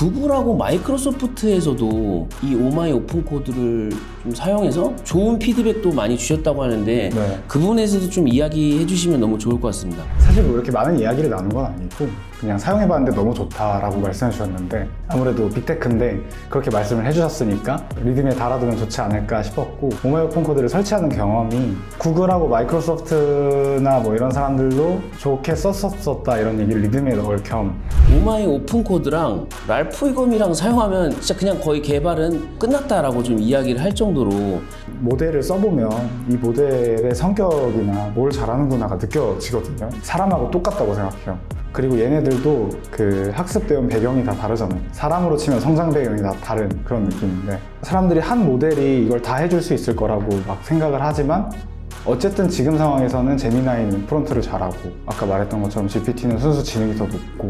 구글하고 마이크로소프트에서도 이 오마이 오픈 코드를 좀 사용해서 좋은 피드백도 많이 주셨다고 하는데 네. 그 부분에서도 좀 이야기해 주시면 너무 좋을 것 같습니다. 사실 뭐 이렇게 많은 이야기를 나눈 건 아니고 그냥 사용해봤는데 너무 좋다라고 말씀해 주셨는데 아무래도 빅테크인데 그렇게 말씀을 해주셨으니까 리듬에 달아두면 좋지 않을까 싶었고 오마이 오픈 코드를 설치하는 경험이 구글하고 마이크로소프트나 뭐 이런 사람들도 좋게 썼었다 이런 얘기를 리듬에 넣을 겸 오마이 오픈 코드랑 랄프 이검이랑 사용하면 진짜 그냥 거의 개발은 끝났다라고 좀 이야기를 할 정도로 모델을 써보면 이 모델의 성격이나 뭘 잘하는구나가 느껴지거든요. 사람하고 똑같다고 생각해요. 그리고 얘네들도 그 학습되어 온 배경이 다 다르잖아요. 사람으로 치면 성장 배경이 다 다른 그런 느낌인데 사람들이 한 모델이 이걸 다 해줄 수 있을 거라고 막 생각을 하지만 어쨌든 지금 상황에서는 제미나이는 프론트를 잘하고 아까 말했던 것처럼 GPT는 순수 지능이 더 높고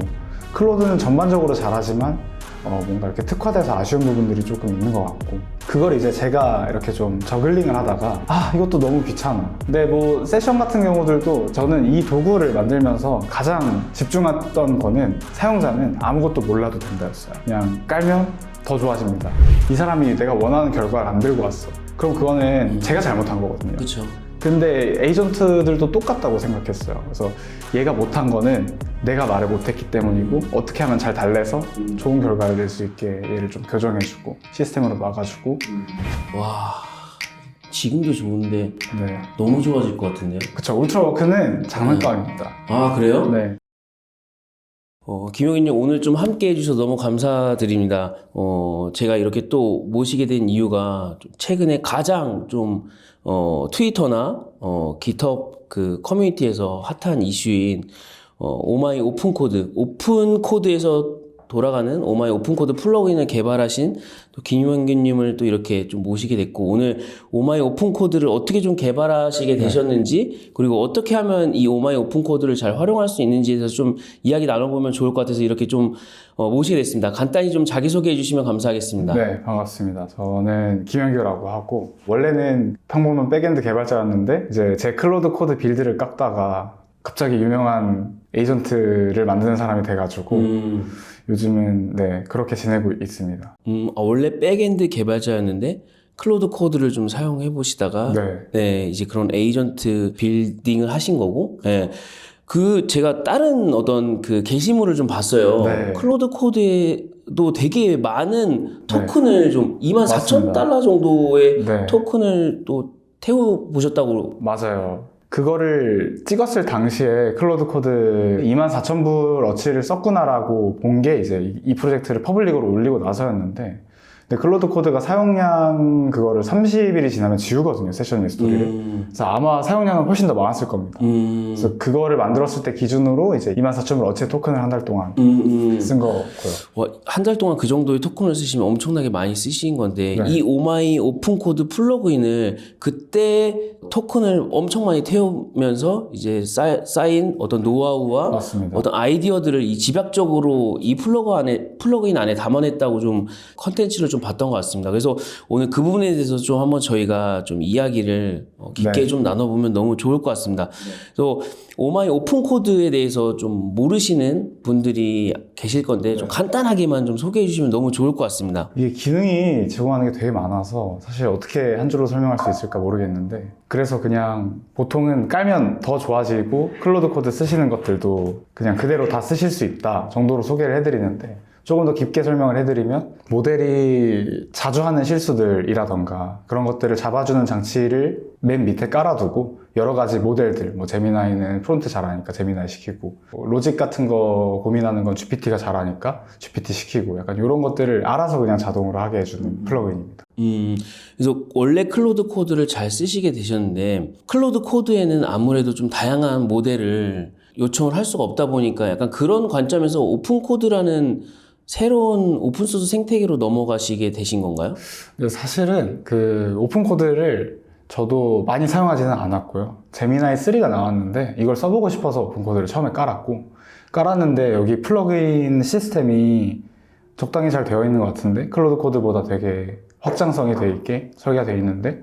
클로드는 전반적으로 잘하지만 뭔가 이렇게 특화돼서 아쉬운 부분들이 조금 있는 것 같고 그걸 이제 제가 이렇게 좀 저글링을 하다가 이것도 너무 귀찮아. 근데 뭐 세션 같은 경우들도 저는 이 도구를 만들면서 가장 집중했던 거는 사용자는 아무것도 몰라도 된다였어요. 그냥 깔면 더 좋아집니다. 이 사람이 내가 원하는 결과를 안 들고 왔어. 그럼 그거는 제가 잘못한 거거든요. 그렇죠. 근데 에이전트들도 똑같다고 생각했어요. 그래서 얘가 못한 거는 내가 말을 못했기 때문이고 어떻게 하면 잘 달래서 좋은 결과를 낼 수 있게 얘를 좀 교정해주고 시스템으로 막아주고 와 지금도 좋은데 네. 너무 좋아질 것 같은데요? 그쵸. 울트라워크는 장난감입니다. 아 그래요? 네. 김용인님 오늘 좀 함께 해주셔서 너무 감사드립니다. 제가 이렇게 또 모시게 된 이유가 좀 최근에 가장 좀 트위터나 깃허브 그 커뮤니티에서 핫한 이슈인 오마이 오픈 코드에서 돌아가는 오마이 오픈 코드 플러그인을 개발하신 또 김용균님을 또 이렇게 좀 모시게 됐고 오늘 오마이 오픈 코드를 어떻게 좀 개발하시게 되셨는지 그리고 어떻게 하면 이 오마이 오픈 코드를 잘 활용할 수 있는지에 대해서 좀 이야기 나눠보면 좋을 것 같아서 이렇게 좀 모시게 됐습니다. 간단히 좀 자기소개해 주시면 감사하겠습니다. 네, 반갑습니다. 저는 김현규라고 하고 원래는 평범한 백엔드 개발자였는데 이제 제 클로드 코드 빌드를 깎다가 갑자기 유명한 에이전트를 만드는 사람이 돼가지고 요즘은 네 그렇게 지내고 있습니다. 원래 백엔드 개발자였는데 클로드 코드를 좀 사용해 보시다가 네 이제 그런 에이전트 빌딩을 하신 거고 네. 그 제가 다른 어떤 그 게시물을 좀 봤어요. 네. 클로드 코드에도 되게 많은 토큰을 좀 24,000달러 정도의 네. 토큰을 또 태워 보셨다고. 맞아요. 그거를 찍었을 당시에 클로드 코드 24,000불 어치를 썼구나라고 본 게 이제 이 프로젝트를 퍼블릭으로 올리고 나서였는데 근데 클로드 코드가 사용량 그거를 30일이 지나면 지우거든요, 세션 리스토리를. 그래서 아마 사용량은 훨씬 더 많았을 겁니다. 그래서 그거를 만들었을 때 기준으로 이제 24,000불 어치 토큰을 한 달 동안 쓴 거고요. 한 달 동안 그 정도의 토큰을 쓰시면 엄청나게 많이 쓰신 건데 네. 이 오마이 오픈 코드 플러그인을 그때 토큰을 엄청 많이 태우면서 이제 쌓인 어떤 노하우와 맞습니다. 어떤 아이디어들을 이 집약적으로 이 플러그인 안에 담아냈다고 좀 컨텐츠를 좀 봤던 것 같습니다. 그래서 오늘 그 부분에 대해서 좀 한번 저희가 좀 이야기를 깊게 네. 좀 나눠보면 너무 좋을 것 같습니다. 그래서 오마이 오픈 코드에 대해서 좀 모르시는 분들이 계실 건데 좀 간단하게만 좀 소개해 주시면 너무 좋을 것 같습니다. 이게 기능이 제공하는 게 되게 많아서 사실 어떻게 한 줄로 설명할 수 있을까 모르겠는데 그래서 그냥 보통은 깔면 더 좋아지고 클로드 코드 쓰시는 것들도 그냥 그대로 다 쓰실 수 있다 정도로 소개를 해드리는데 조금 더 깊게 설명을 해드리면 모델이 자주 하는 실수들이라던가 그런 것들을 잡아주는 장치를 맨 밑에 깔아두고 여러 가지 모델들, 뭐 제미나이는 프론트 잘하니까 제미나이 시키고 로직 같은 거 고민하는 건 GPT가 잘하니까 GPT 시키고 약간 이런 것들을 알아서 그냥 자동으로 하게 해주는 플러그인입니다. 그래서 원래 클로드 코드를 잘 쓰시게 되셨는데 클로드 코드에는 아무래도 좀 다양한 모델을 요청을 할 수가 없다 보니까 약간 그런 관점에서 오픈 코드라는 새로운 오픈소스 생태계로 넘어가시게 되신 건가요? 사실은 그 오픈 코드를 저도 많이 사용하지는 않았고요. 제미나이 3가 나왔는데 이걸 써보고 싶어서 오픈 코드를 처음에 깔았는데 여기 플러그인 시스템이 적당히 잘 되어 있는 것 같은데 클로드 코드보다 되게 확장성이 되어 있게 설계가 되어 있는데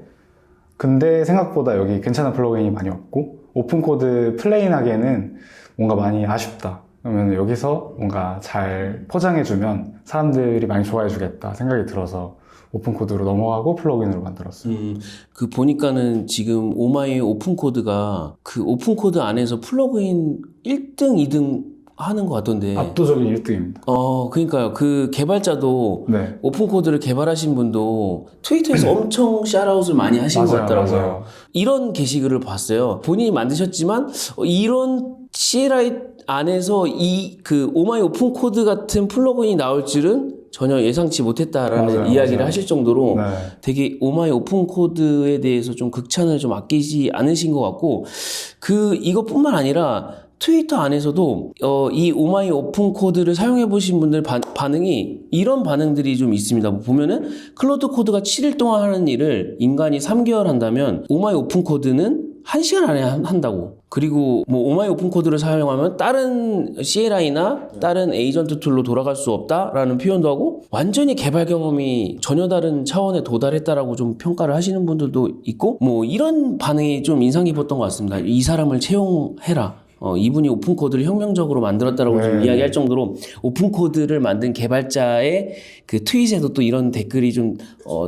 근데 생각보다 여기 괜찮은 플러그인이 많이 없고 오픈 코드 플레인하기에는 뭔가 많이 아쉽다. 그러면 여기서 뭔가 잘 포장해주면 사람들이 많이 좋아해주겠다 생각이 들어서 오픈코드로 넘어가고 플러그인으로 만들었어요. 그 보니까는 지금 오마이 오픈코드가 그 오픈코드 안에서 플러그인 1등, 2등 하는 것 같던데. 압도적인 1등입니다. 그러니까요. 그 개발자도 네. 오픈코드를 개발하신 분도 트위터에서 엄청 샤라웃을 많이 하신 것 같더라고요. 맞아요. 이런 게시글을 봤어요. 본인이 만드셨지만 이런 CLI 안에서 이 그 오마이 오픈코드 같은 플러그인이 나올 줄은 전혀 예상치 못했다라는 맞아요, 이야기를 맞아요. 하실 정도로 네. 되게 오마이 오픈코드에 대해서 좀 극찬을 좀 아끼지 않으신 것 같고, 이것뿐만 아니라 트위터 안에서도 이 오마이 오픈코드를 사용해 보신 분들 반응이 이런 반응들이 좀 있습니다. 뭐 보면은 클로드 코드가 7일 동안 하는 일을 인간이 3개월 한다면 오마이 오픈코드는 1시간 안에 한다고. 그리고 뭐 오마이 오픈코드를 사용하면 다른 CLI나 다른 에이전트 툴로 돌아갈 수 없다라는 표현도 하고, 완전히 개발 경험이 전혀 다른 차원에 도달했다라고 좀 평가를 하시는 분들도 있고, 뭐 이런 반응이 좀 인상 깊었던 것 같습니다. 이 사람을 채용해라. 이분이 오픈코드를 혁명적으로 만들었다라고 좀 이야기할 정도로 오픈코드를 만든 개발자의 그 트윗에도 또 이런 댓글이 좀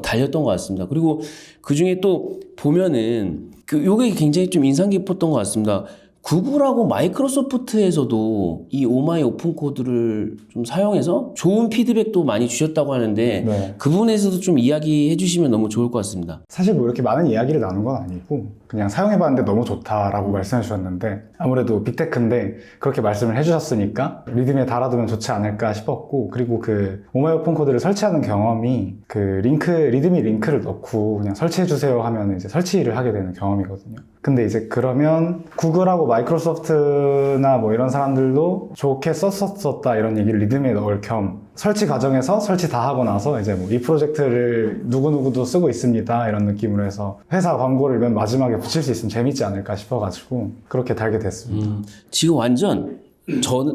달렸던 것 같습니다. 그리고 그 중에 또 보면은 요게 굉장히 좀 인상 깊었던 것 같습니다. 구글하고 마이크로소프트에서도 이 오마이 오픈코드를 좀 사용해서 좋은 피드백도 많이 주셨다고 하는데, 네. 그 부분에서도 좀 이야기해 주시면 너무 좋을 것 같습니다. 사실 뭐 이렇게 많은 이야기를 나눈 건 아니고 그냥 사용해봤는데 너무 좋다라고 말씀해 주셨는데, 아무래도 빅테크인데 그렇게 말씀을 해주셨으니까 리듬에 달아두면 좋지 않을까 싶었고, 그리고 그 오마이 오픈코드를 설치하는 경험이 그 리듬이 링크를 넣고 그냥 설치해주세요 하면 이제 설치를 하게 되는 경험이거든요. 근데 이제 그러면 구글하고 마이크로소프트나 뭐 이런 사람들도 좋게 썼었다 이런 얘기를 리듬에 넣을 겸, 설치 과정에서 설치 다 하고 나서 이제 뭐 이 프로젝트를 누구누구도 쓰고 있습니다 이런 느낌으로 해서 회사 광고를 맨 마지막에 붙일 수 있으면 재밌지 않을까 싶어가지고 그렇게 달게 됐습니다. 지금 완전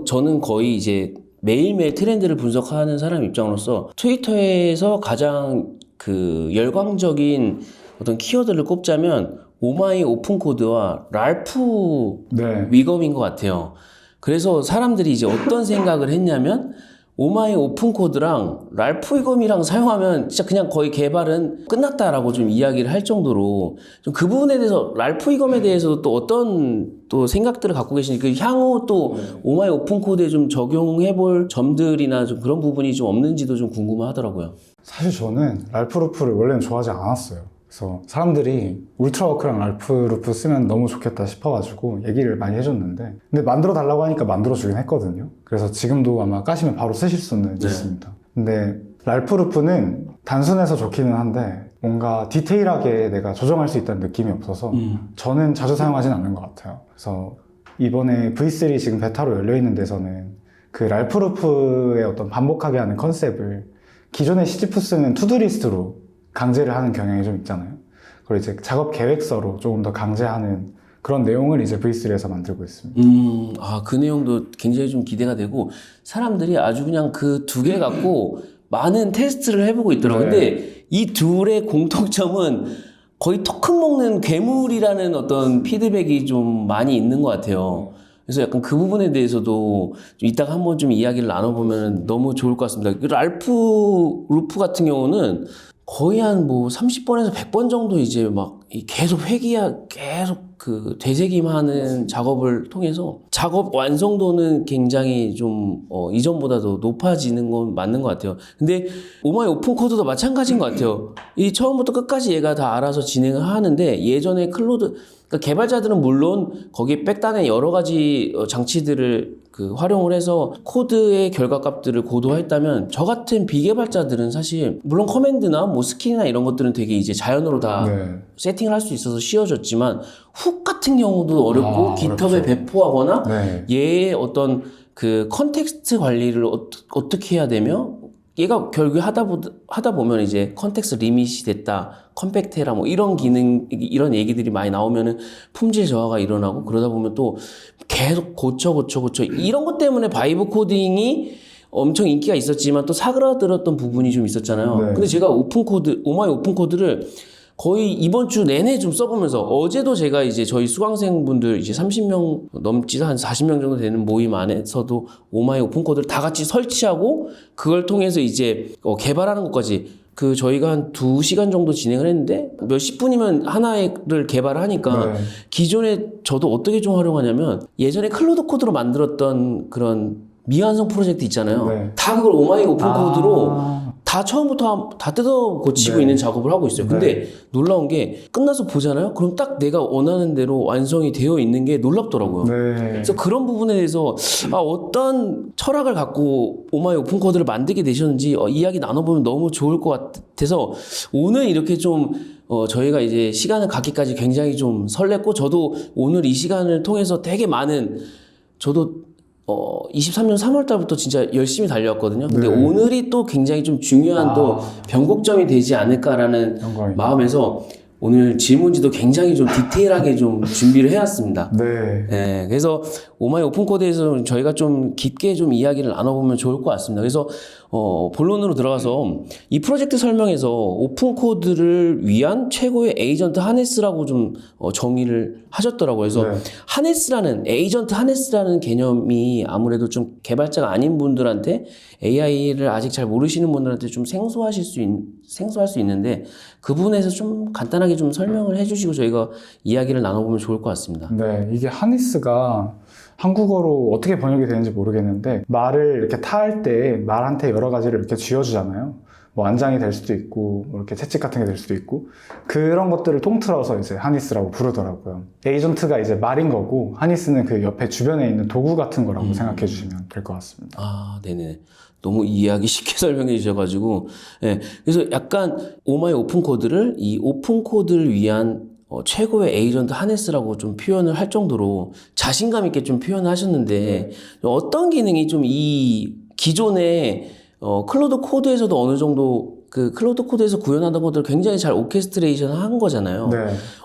저는 거의 이제 매일매일 트렌드를 분석하는 사람 입장으로서 트위터에서 가장 그 열광적인 어떤 키워드를 꼽자면 오마이 오픈코드와 랄프 네. 위검인 것 같아요. 그래서 사람들이 이제 어떤 생각을 했냐면, 오마이 오픈코드랑 랄프 위검이랑 사용하면 진짜 그냥 거의 개발은 끝났다라고 좀 이야기를 할 정도로, 좀 그 부분에 대해서 랄프 위검에 대해서도 또 어떤 또 생각들을 갖고 계시니까 향후 또 오마이 오픈코드에 좀 적용해 볼 점들이나 좀 그런 부분이 좀 없는지도 좀 궁금하더라고요. 사실 저는 랄프 루프를 원래는 좋아하지 않았어요. 그래서 사람들이 울트라워크랑 랄프 루프 쓰면 너무 좋겠다 싶어가지고 얘기를 많이 해줬는데, 근데 만들어 달라고 하니까 만들어주긴 했거든요. 그래서 지금도 아마 까시면 바로 쓰실 수는 있습니다. 근데 랄프 루프는 단순해서 좋기는 한데 뭔가 디테일하게 내가 조정할 수 있다는 느낌이 없어서 저는 자주 사용하진 않는 것 같아요. 그래서 이번에 V3 지금 베타로 열려있는 데서는 그 랄프 루프의 어떤 반복하게 하는 컨셉을 기존의 시지프스는 투두리스트로 강제를 하는 경향이 좀 있잖아요. 그리고 이제 작업 계획서로 조금 더 강제하는 그런 내용을 이제 V3에서 만들고 있습니다. 그 내용도 굉장히 좀 기대가 되고, 사람들이 아주 그냥 그 두 개 갖고 많은 테스트를 해보고 있더라고요. 네. 근데 이 둘의 공통점은 거의 토큰 먹는 괴물이라는 어떤 피드백이 좀 많이 있는 것 같아요. 그래서 약간 그 부분에 대해서도 좀 이따가 한번 좀 이야기를 나눠보면 너무 좋을 것 같습니다. 그 랄프 루프 같은 경우는 거의 한 뭐 30번에서 100번 정도 이제 막 계속 계속 그 되새김하는 작업을 통해서 작업 완성도는 굉장히 좀 이전보다도 높아지는 건 맞는 것 같아요. 근데 오마이 오픈코드도 마찬가지인 것 같아요. 이 처음부터 끝까지 얘가 다 알아서 진행을 하는데, 예전에 그러니까 개발자들은 물론 거기에 백단에 여러 가지 장치들을 활용을 해서 코드의 결과값들을 고도화했다면, 저 같은 비개발자들은 사실 물론 커맨드나 뭐 스킨이나 이런 것들은 되게 이제 자연으로 다 네. 세팅을 할 수 있어서 쉬워졌지만, 훅 같은 경우도 어렵고 깃허브에 어렵죠. 배포하거나 네. 얘의 어떤 그 컨텍스트 관리를 어떻게 해야 되며, 얘가 결국에 하다 보면 이제 컨텍스트 리밋이 됐다, 컴팩트해라, 뭐 이런 이런 얘기들이 많이 나오면은 품질 저하가 일어나고, 그러다 보면 또 계속 고쳐 이런 것 때문에 바이브 코딩이 엄청 인기가 있었지만 또 사그라들었던 부분이 좀 있었잖아요. 네. 근데 제가 오마이 오픈코드를 거의 이번 주 내내 좀 써보면서 어제도 제가 이제 저희 수강생분들 이제 30명 넘지 한 40명 정도 되는 모임 안에서도 오마이 오픈 코드를 다 같이 설치하고 그걸 통해서 이제 개발하는 것까지 저희가 한 2시간 정도 진행을 했는데 몇십 분이면 하나를 개발하니까 네. 기존에 저도 어떻게 좀 활용하냐면 예전에 클로드 코드로 만들었던 그런 미완성 프로젝트 있잖아요. 네. 다 그걸 오마이 오픈 코드로 다 처음부터 다 뜯어 고치고 네. 있는 작업을 하고 있어요. 근데 놀라운 게 끝나서 보잖아요. 그럼 딱 내가 원하는 대로 완성이 되어 있는 게 놀랍더라고요. 네. 그래서 그런 부분에 대해서 어떤 철학을 갖고 오마이 오픈 코드를 만들게 되셨는지 이야기 나눠보면 너무 좋을 것 같아서 오늘 이렇게 좀 저희가 이제 시간을 갖기까지 굉장히 좀 설렜고 저도 오늘 이 시간을 통해서 되게 많은 저도 23년 3월 달부터 진짜 열심히 달려왔거든요. 근데 네. 오늘이 또 굉장히 좀 중요한 또 변곡점이 되지 않을까라는 영광입니다. 마음에서 오늘 질문지도 굉장히 좀 디테일하게 좀 준비를 해왔습니다. 네. 네, 그래서 오마이 오픈 코드에서 저희가 좀 깊게 좀 이야기를 나눠보면 좋을 것 같습니다. 그래서 본론으로 들어가서 이 프로젝트 설명에서 오픈 코드를 위한 최고의 에이전트 하네스라고 좀 정의를 하셨더라고요. 그래서 네. 하네스라는 에이전트 하네스라는 개념이 아무래도 좀 개발자가 아닌 분들한테 AI를 아직 잘 모르시는 분들한테 좀 생소할 수 있는데 그 부분에서 좀 간단하게 좀 설명을 해주시고 저희가 이야기를 나눠보면 좋을 것 같습니다. 네, 이게 하니스가 한국어로 어떻게 번역이 되는지 모르겠는데 말을 이렇게 타할 때 말한테 여러 가지를 이렇게 쥐어주잖아요. 뭐 안장이 될 수도 있고 뭐 이렇게 채찍 같은 게 될 수도 있고 그런 것들을 통틀어서 이제 하니스라고 부르더라고요. 에이전트가 이제 말인 거고 하니스는 그 옆에 주변에 있는 도구 같은 거라고 생각해 주시면 될 것 같습니다. 아, 네네. 너무 이해하기 쉽게 설명해 주셔가지고, 예. 그래서 약간 오마이 오픈 코드를 이 오픈 코드를 위한 최고의 에이전트 하네스라고 좀 표현을 할 정도로 자신감 있게 좀 표현을 하셨는데, 어떤 기능이 좀 이 기존의 클로드 코드에서도 어느 정도 그 클로드 코드에서 구현하던 것들을 굉장히 잘 오케스트레이션 한 거잖아요. 네.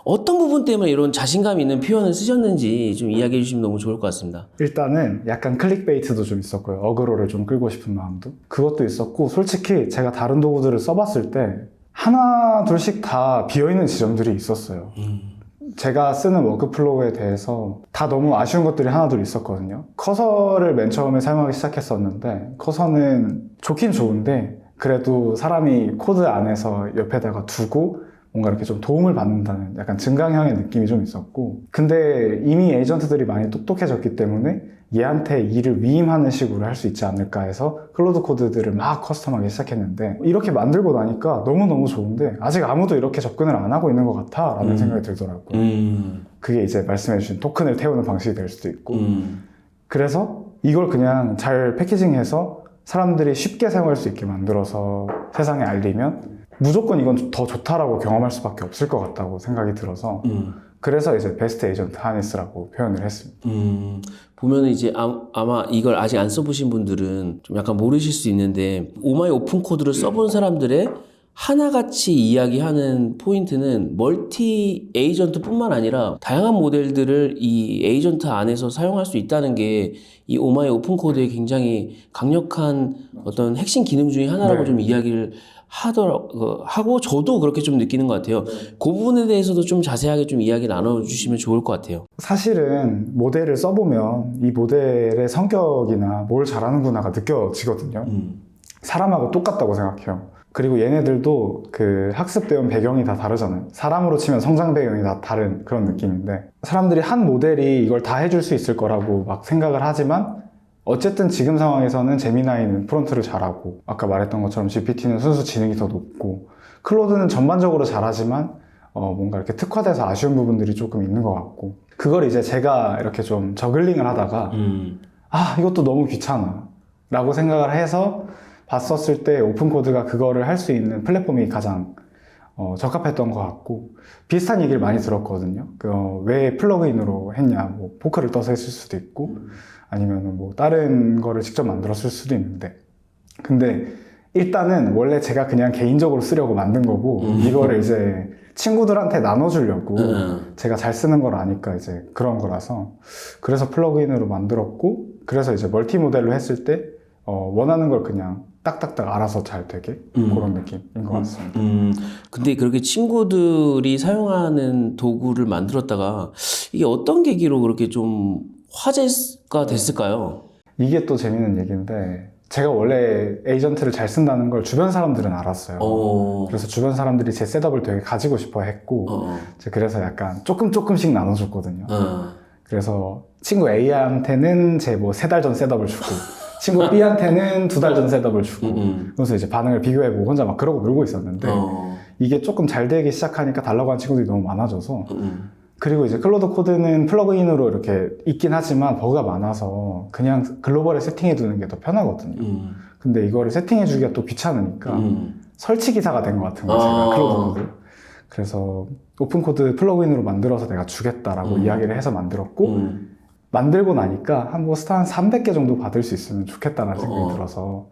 어떤 부분 때문에 이런 자신감 있는 표현을 쓰셨는지 좀 이야기해 주시면 너무 좋을 것 같습니다. 일단은 약간 클릭베이트도 좀 있었고요. 어그로를 좀 끌고 싶은 마음도. 그것도 있었고 솔직히 제가 다른 도구들을 써봤을 때 하나 둘씩 다 비어있는 지점들이 있었어요. 제가 쓰는 워크플로우에 대해서 다 너무 아쉬운 것들이 하나둘 있었거든요. 커서를 맨 처음에 사용하기 시작했었는데 커서는 좋긴 좋은데 그래도 사람이 코드 안에서 옆에다가 두고 뭔가 이렇게 좀 도움을 받는다는 약간 증강형의 느낌이 좀 있었고 근데 이미 에이전트들이 많이 똑똑해졌기 때문에 얘한테 일을 위임하는 식으로 할 수 있지 않을까 해서 클로드 코드들을 막 커스텀하기 시작했는데 이렇게 만들고 나니까 너무너무 좋은데 아직 아무도 이렇게 접근을 안 하고 있는 것 같아 라는 생각이 들더라고요. 그게 이제 말씀해주신 토큰을 태우는 방식이 될 수도 있고 그래서 이걸 그냥 잘 패키징해서 사람들이 쉽게 사용할 수 있게 만들어서 세상에 알리면 무조건 이건 더 좋다라고 경험할 수밖에 없을 것 같다고 생각이 들어서 그래서 이제 베스트 에이전트 하네스라고 표현을 했습니다. 보면은 이제 아마 이걸 아직 안 써보신 분들은 좀 약간 모르실 수 있는데 오마이 오픈 코드를 써본 사람들의 하나같이 이야기하는 포인트는 멀티 에이전트뿐만 아니라 다양한 모델들을 이 에이전트 안에서 사용할 수 있다는 게 이 오마이 오픈 코드의 굉장히 강력한 어떤 핵심 기능 중에 하나라고 네. 좀 이야기를 하고 저도 그렇게 좀 느끼는 것 같아요. 그 부분에 대해서도 좀 자세하게 좀 이야기 나눠주시면 좋을 것 같아요. 사실은 모델을 써보면 이 모델의 성격이나 뭘 잘하는구나가 느껴지거든요. 사람하고 똑같다고 생각해요. 그리고 얘네들도 그 학습되온 배경이 다 다르잖아요. 사람으로 치면 성장 배경이 다 다른 그런 느낌인데 사람들이 한 모델이 이걸 다 해줄 수 있을 거라고 막 생각을 하지만 어쨌든 지금 상황에서는 제미나이는 프론트를 잘하고 아까 말했던 것처럼 GPT는 순수 지능이 더 높고 클로드는 전반적으로 잘하지만 뭔가 이렇게 특화돼서 아쉬운 부분들이 조금 있는 것 같고 그걸 이제 제가 이렇게 좀 저글링을 하다가 이것도 너무 귀찮아 라고 생각을 해서 봤었을 때 오픈코드가 그거를 할 수 있는 플랫폼이 가장 적합했던 것 같고 비슷한 얘기를 많이 들었거든요. 왜 플러그인으로 했냐, 뭐 포크를 떠서 했을 수도 있고 아니면 뭐 다른 거를 직접 만들었을 수도 있는데 근데 일단은 원래 제가 그냥 개인적으로 쓰려고 만든 거고 이거를 이제 친구들한테 나눠주려고 제가 잘 쓰는 걸 아니까 이제 그런 거라서 그래서 플러그인으로 만들었고 그래서 이제 멀티 모델로 했을 때 원하는 걸 그냥 딱딱딱 알아서 잘 되게 그런 느낌인 것 같습니다. 근데 그렇게 친구들이 사용하는 도구를 만들었다가 이게 어떤 계기로 그렇게 좀 화제가 됐을까요? 이게 또 재밌는 얘기인데 제가 원래 에이전트를 잘 쓴다는 걸 주변 사람들은 알았어요. 그래서 주변 사람들이 제 셋업을 되게 가지고 싶어 했고 이제 그래서 약간 조금씩 나눠줬거든요. 그래서 친구 A한테는 제 뭐 3달 전 셋업을 주고 친구 B한테는 2달 전 셋업을 주고 그래서 이제 반응을 비교해보고 혼자 막 그러고 놀고 있었는데 이게 조금 잘 되기 시작하니까 달라고 한 친구들이 너무 많아져서 그리고 이제 클로드 코드는 플러그인으로 이렇게 있긴 하지만 버그가 많아서 그냥 글로벌에 세팅해 두는 게 더 편하거든요. 근데 이거를 세팅해 주기가 또 귀찮으니까 설치 기사가 된 것 같은 거예요, 제가 클로드 코드. 그래서 오픈 코드 플러그인으로 만들어서 내가 주겠다라고 이야기를 해서 만들었고 만들고 나니까 한 300개 정도 받을 수 있으면 좋겠다라는 생각이 들어서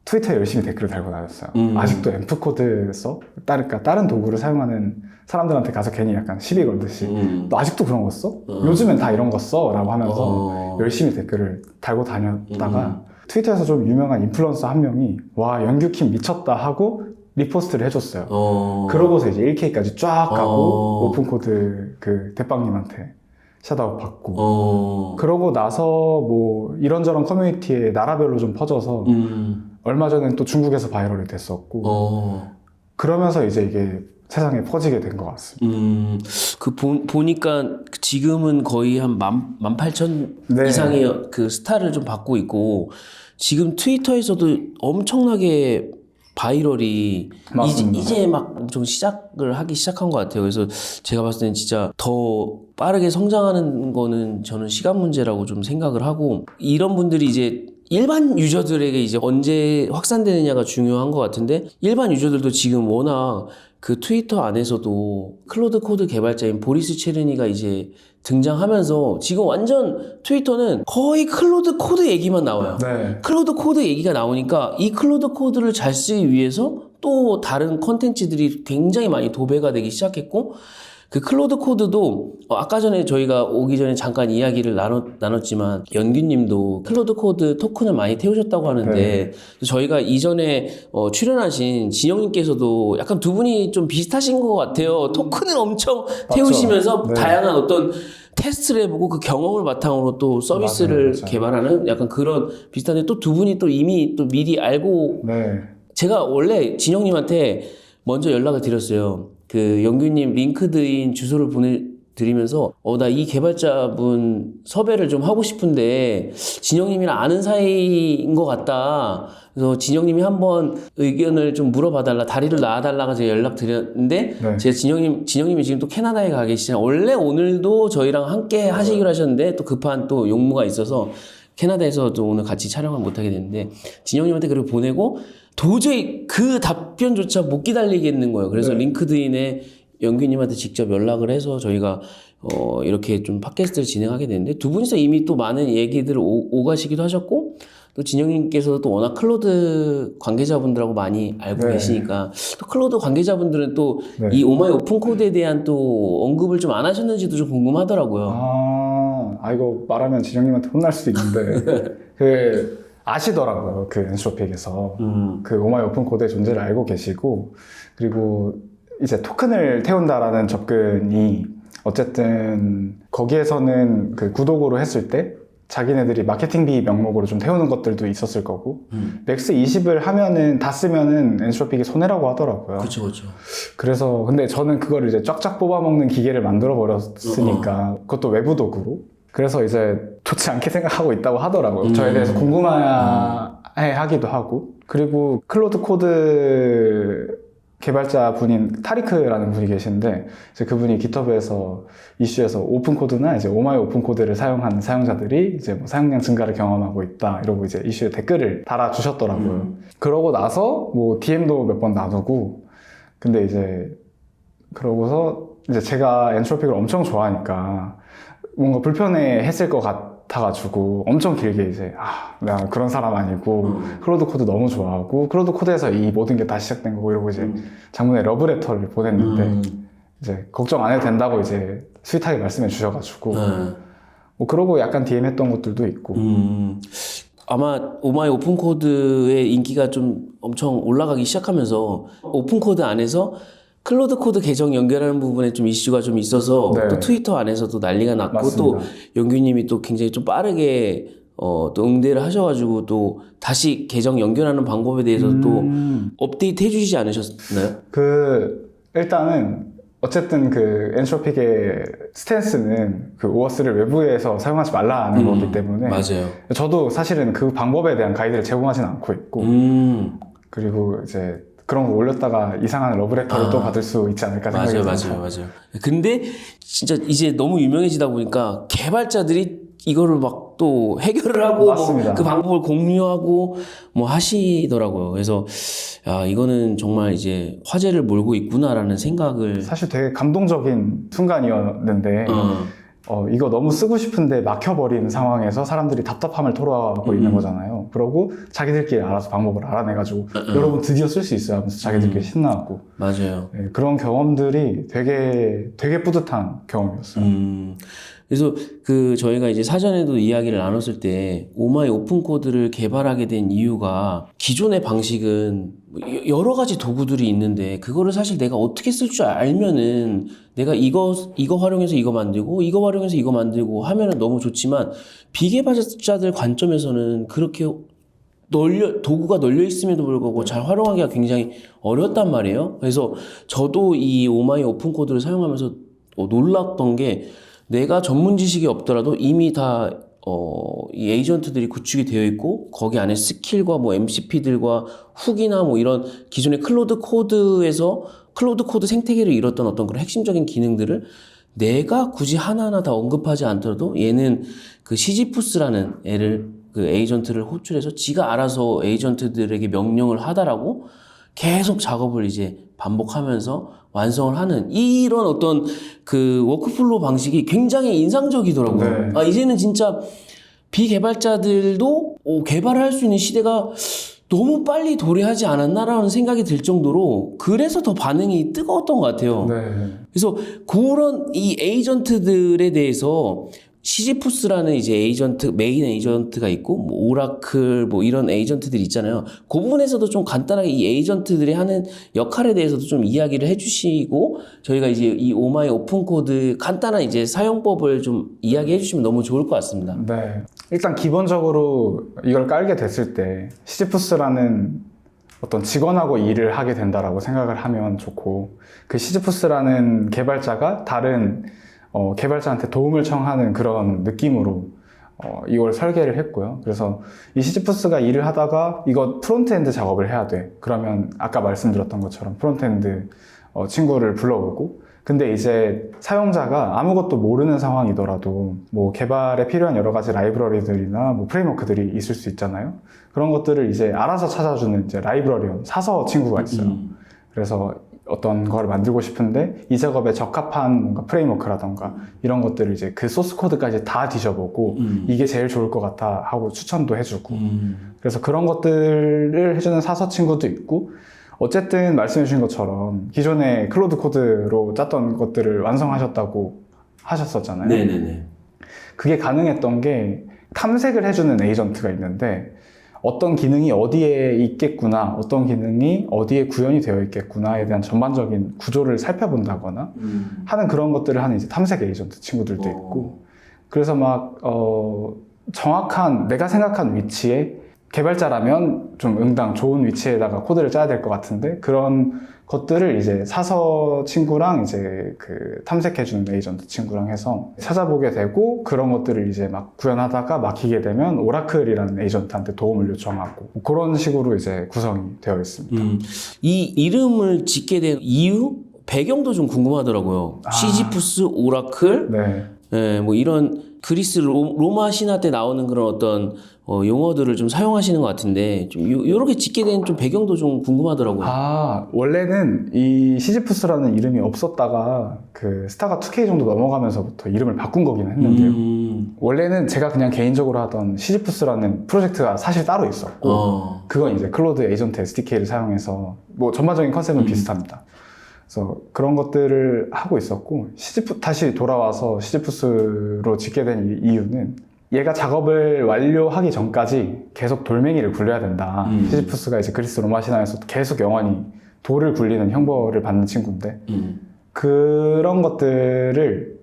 트위터에 열심히 댓글을 달고 다녔어요. 아직도 앰프 코드 써? 그러니까 다른 도구를 사용하는 사람들한테 가서 괜히 약간 시비 걸듯이 너 아직도 그런 거 써? 요즘엔 다 이런 거 써? 라고 하면서 열심히 댓글을 달고 다녔다가 트위터에서 좀 유명한 인플루언서 한 명이 와 연규킴 미쳤다 하고 리포스트를 해줬어요. 그러고서 이제 1K까지 쫙 가고 오픈코드 그 대빵님한테 샷아웃 받고 그러고 나서 뭐 이런저런 커뮤니티에 나라별로 좀 퍼져서 얼마 전엔 또 중국에서 바이럴이 됐었고 그러면서 이제 이게 세상에 퍼지게 된 것 같습니다. 보니까 지금은 거의 한 18,000 네. 이상의 그 스타를 좀 받고 있고 지금 트위터에서도 엄청나게 바이럴이 맞습니다. 이제 막 엄청 시작을 하기 시작한 것 같아요. 그래서 제가 봤을 때는 진짜 더 빠르게 성장하는 거는 저는 시간 문제라고 좀 생각을 하고 이런 분들이 이제 일반 유저들에게 이제 언제 확산되느냐가 중요한 것 같은데 일반 유저들도 지금 워낙 그 트위터 안에서도 클로드 코드 개발자인 보리스 체르니가 이제 등장하면서 지금 완전 트위터는 거의 클로드 코드 얘기만 나와요. 네. 클로드 코드 얘기가 나오니까 이 클로드 코드를 잘 쓰기 위해서 또 다른 컨텐츠들이 굉장히 많이 도배가 되기 시작했고 그 클로드 코드도 아까 전에 저희가 오기 전에 잠깐 이야기를 나눴지만 연규님도 클로드 코드 토큰을 많이 태우셨다고 하는데 네. 저희가 이전에 출연하신 진영님께서도 약간 두 분이 좀 비슷하신 것 같아요. 토큰을 엄청 태우시면서 네. 다양한 어떤 테스트를 해보고 그 경험을 바탕으로 또 서비스를 맞아요. 개발하는 약간 그런 비슷한데 또 두 분이 또 이미 또 미리 알고 네. 제가 원래 진영님한테 먼저 연락을 드렸어요. 그 영규님 링크드인 주소를 보내드리면서 나 이 개발자분 섭외를 좀 하고 싶은데 진영님이랑 아는 사이인 것 같다. 그래서 진영님이 한번 의견을 좀 물어봐달라, 다리를 놔달라고 제가 연락드렸는데 네. 제가 진영님이 지금 또 캐나다에 가 계시잖아요. 원래 오늘도 저희랑 함께 하시기로 하셨는데 또 급한 또 용무가 있어서 캐나다에서도 오늘 같이 촬영을 못하게 됐는데 진영님한테 그걸 보내고 도저히 그 답변조차 못 기다리겠는 거예요. 그래서 네. 링크드인에 영규님한테 직접 연락을 해서 저희가 이렇게 좀 팟캐스트를 진행하게 됐는데 두 분이서 이미 또 많은 얘기들을 오가시기도 하셨고 또 진영님께서도 또 워낙 클로드 관계자분들하고 많이 알고 네. 계시니까 또 클로드 관계자분들은 또 네. 이 오마이 오픈 코드에 대한 또 언급을 좀 안 하셨는지도 좀 궁금하더라고요. 이거 말하면 진영님한테 혼날 수도 있는데 아시더라고요. 그 엔트로픽에서 그 오마이 오픈 코드의 존재를 알고 계시고 그리고 이제 토큰을 태운다라는 접근이 어쨌든 거기에서는 그 구독으로 했을 때 자기네들이 마케팅비 명목으로 좀 태우는 것들도 있었을 거고 맥스 20을 하면은 다 쓰면은 엔트로픽이 손해라고 하더라고요. 그렇죠, 그렇죠. 그래서 근데 저는 그거를 이제 쫙쫙 뽑아먹는 기계를 만들어 버렸으니까 그것도 외부 도구로 그래서 이제 좋지 않게 생각하고 있다고 하더라고요. 저에 대해서 궁금해 하기도 하고 그리고 클로드 코드 개발자 분인 타리크라는 분이 계시는데 이제 그분이 깃허브에서 이슈에서 오픈 코드나 이제 오마이 오픈 코드를 사용한 사용자들이 이제 뭐 사용량 증가를 경험하고 있다 이러고 이제 이슈에 댓글을 달아주셨더라고요. 그러고 나서 뭐 DM도 몇 번 나누고 근데 이제 그러고서 이제 제가 엔트로픽을 엄청 좋아하니까 뭔가 불편해 했을 것 같아가지고 엄청 길게 이제 내가 그런 사람 아니고 클로드 코드 너무 좋아하고 클로드 코드에서 이 모든 게 다 시작된 거고 이러고 이제 장문에 러브레터를 보냈는데 이제 걱정 안 해도 된다고 이제 스윗하게 말씀해 주셔가지고 뭐 그러고 약간 DM 했던 것들도 있고 아마 오마이 오픈코드의 인기가 좀 엄청 올라가기 시작하면서 오픈코드 안에서 클로드 코드 계정 연결하는 부분에 좀 이슈가 좀 있어서 네. 또 트위터 안에서도 난리가 났고 맞습니다. 또 영규님이 또 굉장히 좀 빠르게 또 응대를 하셔가지고 또 다시 계정 연결하는 방법에 대해서 또 업데이트 해주시지 않으셨나요? 일단은 어쨌든 그 엔트로픽의 스탠스는 그 오어스를 외부에서 사용하지 말라는 거기 때문에 맞아요. 저도 사실은 그 방법에 대한 가이드를 제공하지는 않고 있고 그리고 이제 그런 거 올렸다가 이상한 러브레터를 또 받을 수 있지 않을까 생각이 듭니다. 맞아요. 근데 진짜 이제 너무 유명해지다 보니까 개발자들이 이거를 막 또 해결을 하고 맞습니다. 그 방법을 공유하고 뭐 하시더라고요. 그래서 야, 이거는 정말 이제 화제를 몰고 있구나라는 생각을 사실 되게 감동적인 순간이었는데 이거 너무 쓰고 싶은데 막혀버린 상황에서 사람들이 답답함을 토로하고 있는 거잖아요. 그러고 자기들끼리 알아서 방법을 알아내가지고 여러분 드디어 쓸 수 있어요 하면서 자기들끼리 신나고 맞아요. 네, 그런 경험들이 되게 뿌듯한 경험이었어요. 그래서 그 저희가 이제 사전에도 이야기를 나눴을 때 오마이 오픈 코드를 개발하게 된 이유가 기존의 방식은 여러 가지 도구들이 있는데 그거를 사실 내가 어떻게 쓸 줄 알면은 내가 이거 활용해서 이거 만들고 이거 활용해서 이거 만들고 하면은 너무 좋지만 비개발자들 관점에서는 그렇게 도구가 널려 있음에도 불구하고 잘 활용하기가 굉장히 어렵단 말이에요. 그래서 저도 이 오마이 오픈 코드를 사용하면서 놀랐던 게 내가 전문 지식이 없더라도 이미 다 이 에이전트들이 구축이 되어 있고 거기 안에 스킬과 뭐 MCP들과 훅이나 뭐 이런 기존의 클로드 코드 생태계를 이뤘던 어떤 그런 핵심적인 기능들을 내가 굳이 하나하나 다 언급하지 않더라도 얘는 그 시지푸스라는 그 에이전트를 호출해서 지가 알아서 에이전트들에게 명령을 하다라고 계속 작업을 이제 반복하면서 완성을 하는 이런 어떤 그 워크플로우 방식이 굉장히 인상적이더라고요. 네. 이제는 진짜 비개발자들도 개발을 할 수 있는 시대가 너무 빨리 도래하지 않았나라는 생각이 들 정도로 그래서 더 반응이 뜨거웠던 것 같아요. 네. 그래서 그런 이 에이전트들에 대해서 시지푸스라는 이제 메인 에이전트가 있고, 뭐 오라클, 뭐 이런 에이전트들이 있잖아요. 그 부분에서도 좀 간단하게 이 에이전트들이 하는 역할에 대해서도 좀 이야기를 해주시고, 저희가 이제 이 오마이 오픈코드 간단한 이제 사용법을 좀 이야기해 주시면 너무 좋을 것 같습니다. 네. 일단 기본적으로 이걸 깔게 됐을 때, 시지푸스라는 어떤 직원하고 일을 하게 된다라고 생각을 하면 좋고, 그 시지푸스라는 개발자가 다른 개발자한테 도움을 청하는 그런 느낌으로 이걸 설계를 했고요. 그래서 이 시지푸스가 일을 하다가 이거 프론트엔드 작업을 해야 돼. 그러면 아까 말씀드렸던 것처럼 프론트엔드 친구를 불러오고, 근데 이제 사용자가 아무것도 모르는 상황이더라도 뭐 개발에 필요한 여러 가지 라이브러리들이나 뭐 프레임워크들이 있을 수 있잖아요. 그런 것들을 이제 알아서 찾아주는 이제 라이브러리온 사서 친구가 있어요. 그래서 어떤 걸 만들고 싶은데 이 작업에 적합한 뭔가 프레임워크라던가 이런 것들을 이제 그 소스 코드까지 다 뒤져보고 이게 제일 좋을 것 같아 하고 추천도 해주고 그래서 그런 것들을 해주는 사서 친구도 있고, 어쨌든 말씀해 주신 것처럼 기존에 클로드 코드로 짰던 것들을 완성하셨다고 하셨었잖아요. 네네네. 그게 가능했던 게 탐색을 해주는 에이전트가 있는데 어떤 기능이 어디에 있겠구나, 어떤 기능이 어디에 구현이 되어 있겠구나에 대한 전반적인 구조를 살펴본다거나 하는 그런 것들을 하는 이제 탐색 에이전트 친구들도 있고, 그래서 막 정확한 내가 생각한 위치에 개발자라면 좀 응당 좋은 위치에다가 코드를 짜야 될 것 같은데 그런 것들을 이제 사서 친구랑 이제 그 탐색해주는 에이전트 친구랑 해서 찾아보게 되고, 그런 것들을 이제 막 구현하다가 막히게 되면 오라클이라는 에이전트한테 도움을 요청하고 그런 식으로 이제 구성이 되어 있습니다. 이 이름을 짓게 된 이유? 배경도 좀 궁금하더라고요. 시지푸스, 오라클, 네. 예, 뭐 이런 그리스 로마 신화 때 나오는 그런 어떤 용어들을 좀 사용하시는 것 같은데 좀 요렇게 짓게 된 좀 배경도 좀 궁금하더라고요. 원래는 이 시지푸스라는 이름이 없었다가 그 스타가 2K 정도 넘어가면서부터 이름을 바꾼 거긴 했는데요. 원래는 제가 그냥 개인적으로 하던 시지푸스라는 프로젝트가 사실 따로 있었고 그건 이제 클로드 에이전트 SDK를 사용해서 뭐 전반적인 컨셉은 비슷합니다. 그래서 그런 것들을 하고 있었고, 다시 돌아와서 시지푸스로 짓게 된 이유는 얘가 작업을 완료하기 전까지 계속 돌멩이를 굴려야 된다. 시지푸스가 이제 그리스 로마 신화에서 계속 영원히 돌을 굴리는 형벌을 받는 친구인데 그런 것들을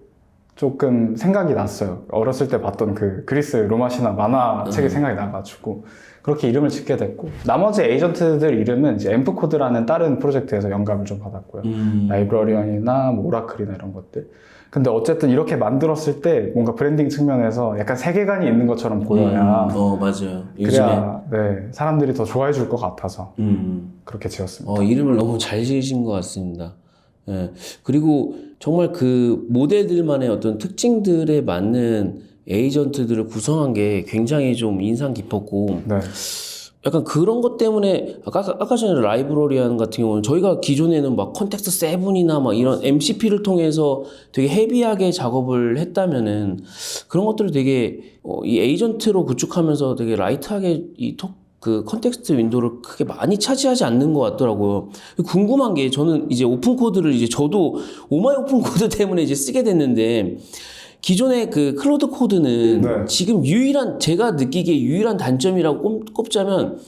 조금 생각이 났어요. 어렸을 때 봤던 그 그리스 로마 신화 만화책이 생각이 나가지고 그렇게 이름을 짓게 됐고 나머지 에이전트들 이름은 이제 앰프코드라는 다른 프로젝트에서 영감을 좀 받았고요. 라이브러리언이나 뭐 오라클이나 이런 것들. 근데 어쨌든 이렇게 만들었을 때 뭔가 브랜딩 측면에서 약간 세계관이 있는 것처럼 보여야 맞아요. 그래야 네, 사람들이 더 좋아해 줄 것 같아서 그렇게 지었습니다. 이름을 너무 잘 지으신 것 같습니다. 예. 그리고 정말 그 모델들만의 어떤 특징들에 맞는 에이전트들을 구성한 게 굉장히 좀 인상 깊었고, 네. 약간 그런 것 때문에 아까 전에 라이브러리안 같은 경우는 저희가 기존에는 막 컨텍스트 7이나 막 이런 MCP를 통해서 되게 헤비하게 작업을 했다면은 그런 것들을 되게 이 에이전트로 구축하면서 되게 라이트하게 그 컨텍스트 윈도우를 크게 많이 차지하지 않는 것 같더라고요. 궁금한 게 저는 이제 오픈 코드를 이제 저도 오마이 오픈 코드 때문에 이제 쓰게 됐는데 기존의 그 클로드 코드는 네. 지금 제가 느끼기에 유일한 단점이라고 꼽자면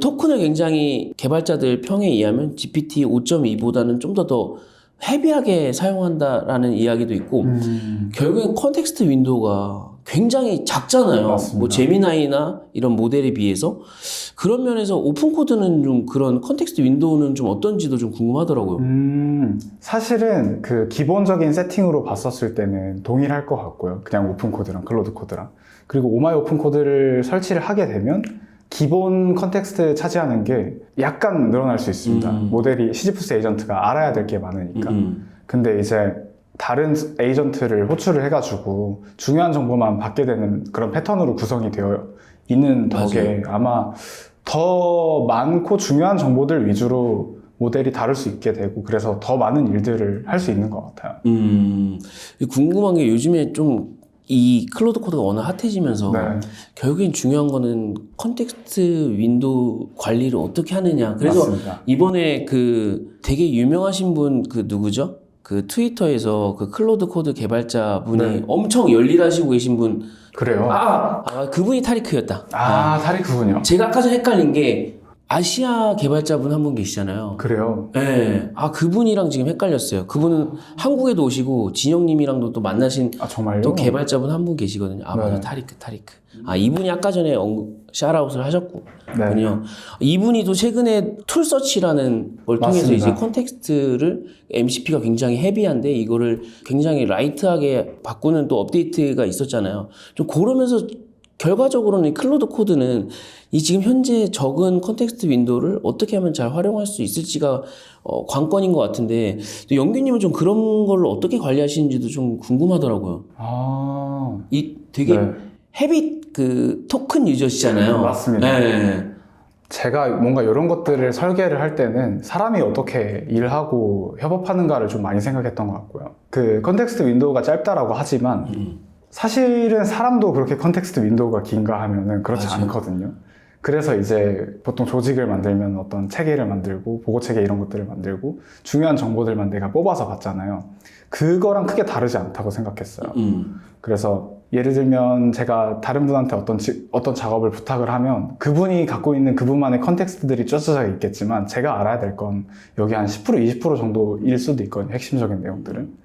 토큰을 굉장히 개발자들 평에 의하면 GPT 5.2보다는 좀 더 헤비하게 사용한다라는 이야기도 있고 결국엔 컨텍스트 윈도우가 굉장히 작잖아요. 맞습니다. 뭐 제미나이나 이런 모델에 비해서 그런 면에서 오픈 코드는 좀 그런 컨텍스트 윈도우는 좀 어떤지도 좀 궁금하더라고요. 사실은 그 기본적인 세팅으로 봤었을 때는 동일할 것 같고요. 그냥 오픈 코드랑 클로드 코드랑. 그리고 오마이 오픈 코드를 설치를 하게 되면 기본 컨텍스트 차지하는 게 약간 늘어날 수 있습니다. 모델이 시지푸스 에이전트가 알아야 될 게 많으니까. 근데 이제 다른 에이전트를 호출을 해가지고 중요한 정보만 받게 되는 그런 패턴으로 구성이 되어 있는 덕에 아마 더 많고 중요한 정보들 위주로 모델이 다룰 수 있게 되고 그래서 더 많은 일들을 할 수 있는 것 같아요. 궁금한 게 요즘에 좀 이 클로드 코드가 워낙 핫해지면서 네. 결국엔 중요한 거는 컨텍스트 윈도우 관리를 어떻게 하느냐. 그래서 맞습니다. 이번에 그 되게 유명하신 분 그 누구죠? 그 트위터에서 그 클로드 코드 개발자 분이 네. 엄청 열일하시고 계신 분. 그래요? 그분이 타리크였다. 타리크군요. 제가 아까 전에 헷갈린 게 아시아 개발자분 한 분 계시잖아요. 그래요? 네. 그분이랑 지금 헷갈렸어요. 그분은 한국에도 오시고 진영님이랑도 또 만나신 정말요? 또 개발자분 한 분 계시거든요. 맞아. 타리크. 이분이 아까 전에 샤라웃을 하셨군요. 네. 이분이 또 최근에 툴서치라는 걸 통해서 맞습니다. 이제 컨텍스트를 MCP가 굉장히 헤비한데 이거를 굉장히 라이트하게 바꾸는 또 업데이트가 있었잖아요. 좀 그러면서 결과적으로는 이 클로드 코드는 이 지금 현재 적은 컨텍스트 윈도우를 어떻게 하면 잘 활용할 수 있을지가 관건인 것 같은데 또 영규님은 좀 그런 걸로 어떻게 관리하시는지도 좀 궁금하더라고요. 이 되게 네. 헤비 그 토큰 유저시잖아요. 맞습니다. 네. 제가 뭔가 이런 것들을 설계를 할 때는 사람이 어떻게 일하고 협업하는가를 좀 많이 생각했던 것 같고요. 그 컨텍스트 윈도우가 짧다라고 하지만 사실은 사람도 그렇게 컨텍스트 윈도우가 긴가 하면은 그렇지 맞아요. 않거든요. 그래서 이제 보통 조직을 만들면 어떤 체계를 만들고 보고 체계 이런 것들을 만들고 중요한 정보들만 내가 뽑아서 받잖아요. 그거랑 크게 다르지 않다고 생각했어요. 그래서 예를 들면 제가 다른 분한테 어떤 작업을 부탁을 하면 그분이 갖고 있는 그분만의 컨텍스트들이 쩌쩌져 있겠지만 제가 알아야 될 건 여기 한 10% 20% 정도일 수도 있거든요. 핵심적인 내용들은.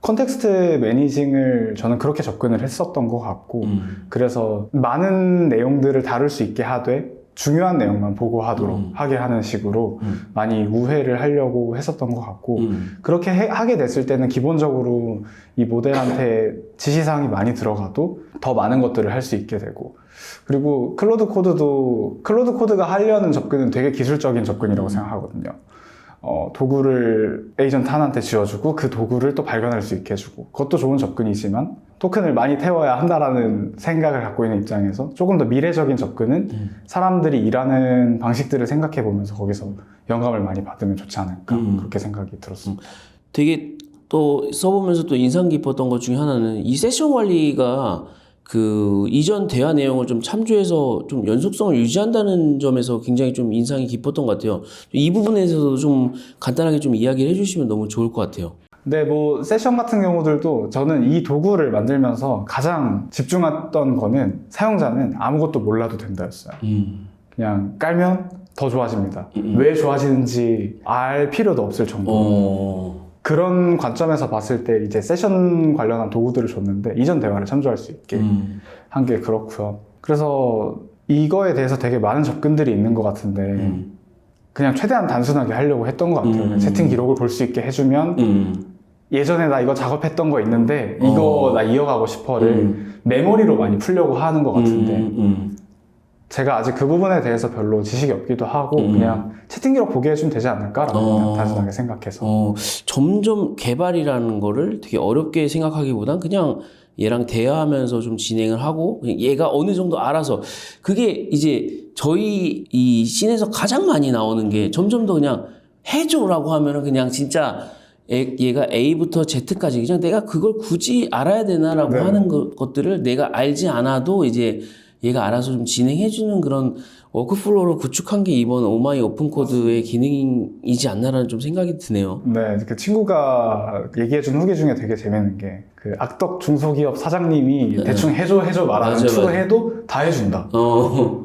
컨텍스트 매니징을 저는 그렇게 접근을 했었던 것 같고 그래서 많은 내용들을 다룰 수 있게 하되 중요한 내용만 보고하도록 하게 하는 식으로 많이 우회를 하려고 했었던 것 같고 그렇게 하게 됐을 때는 기본적으로 이 모델한테 지시사항이 많이 들어가도 더 많은 것들을 할 수 있게 되고 그리고 클로드 코드가 하려는 접근은 되게 기술적인 접근이라고 생각하거든요. 도구를 에이전트 하나한테 지어주고 그 도구를 또 발견할 수 있게 해주고 그것도 좋은 접근이지만 토큰을 많이 태워야 한다라는 생각을 갖고 있는 입장에서 조금 더 미래적인 접근은 사람들이 일하는 방식들을 생각해 보면서 거기서 영감을 많이 받으면 좋지 않을까 그렇게 생각이 들었습니다. 되게 또 써보면서 또 인상 깊었던 것 중에 하나는 이 세션 관리가 그 이전 대화 내용을 좀 참조해서 좀 연속성을 유지한다는 점에서 굉장히 좀 인상이 깊었던 것 같아요. 이 부분에 대해서도 좀 간단하게 좀 이야기를 해주시면 너무 좋을 것 같아요. 근데 뭐 세션 같은 경우들도 저는 이 도구를 만들면서 가장 집중했던 거는 사용자는 아무것도 몰라도 된다였어요. 그냥 깔면 더 좋아집니다. 왜 좋아지는지 알 필요도 없을 정도로. 그런 관점에서 봤을 때 이제 세션 관련한 도구들을 줬는데 이전 대화를 참조할 수 있게 한 게 그렇고요. 그래서 이거에 대해서 되게 많은 접근들이 있는 것 같은데 그냥 최대한 단순하게 하려고 했던 것 같아요. 채팅 기록을 볼 수 있게 해주면 예전에 나 이거 작업했던 거 있는데 이거 나 이어가고 싶어를 메모리로 많이 풀려고 하는 것 같은데 제가 아직 그 부분에 대해서 별로 지식이 없기도 하고 그냥 채팅 기록 보게 해주면 되지 않을까라고 그냥 단순하게 생각해서 점점 개발이라는 거를 되게 어렵게 생각하기보단 그냥 얘랑 대화하면서 좀 진행을 하고 그냥 얘가 어느 정도 알아서 그게 이제 저희 이 씬에서 가장 많이 나오는 게 점점 더 그냥 해줘라고 하면은 그냥 진짜 얘가 A부터 Z까지 그냥 내가 그걸 굳이 알아야 되나라고 하는 것들을 내가 알지 않아도 이제 얘가 알아서 좀 진행해주는 그런 워크플로우를 구축한 게 이번 오마이 오픈코드의 기능이지 않나라는 좀 생각이 드네요. 네, 그 친구가 얘기해준 후기 중에 되게 재밌는 게 그 악덕 중소기업 사장님이 대충 해줘 말하는 투도해도 다 해준다.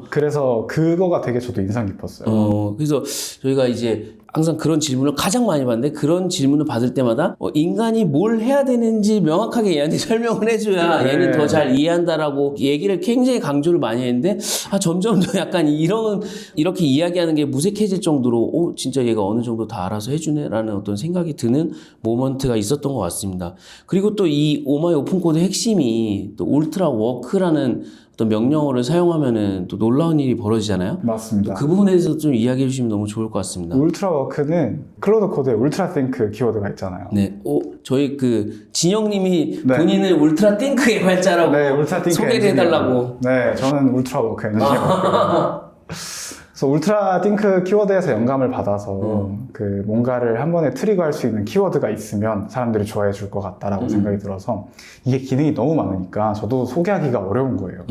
그래서 그거가 되게 저도 인상 깊었어요. 그래서 저희가 이제 항상 그런 질문을 가장 많이 받는데 그런 질문을 받을 때마다 인간이 뭘 해야 되는지 명확하게 얘한테 설명을 해줘야 얘는 더 잘 이해한다라고 얘기를 굉장히 강조를 많이 했는데 점점 더 약간 이렇게 이야기하는 게 무색해질 정도로 진짜 얘가 어느 정도 다 알아서 해주네라는 어떤 생각이 드는 모먼트가 있었던 것 같습니다. 그리고 또 이 오마이 오픈코드 핵심이 또 울트라 워크라는 어떤 명령어를 사용하면은 또 놀라운 일이 벌어지잖아요. 맞습니다. 그 부분에 대해서 좀 이야기해 주시면 너무 좋을 것 같습니다. 울트라 워크는 클로드 코드에 울트라 띵크 키워드가 있잖아요. 네. 저희 그 진영님이 본인을 울트라 띵크 개발자라고 울트라 띵크 소개를 해달라고. 네, 저는 울트라 워크 엔지니어. 그래서 울트라 띵크 키워드에서 영감을 받아서 그 뭔가를 한 번에 트리거할 수 있는 키워드가 있으면 사람들이 좋아해 줄 것 같다라고 생각이 들어서 이게 기능이 너무 많으니까 저도 소개하기가 어려운 거예요.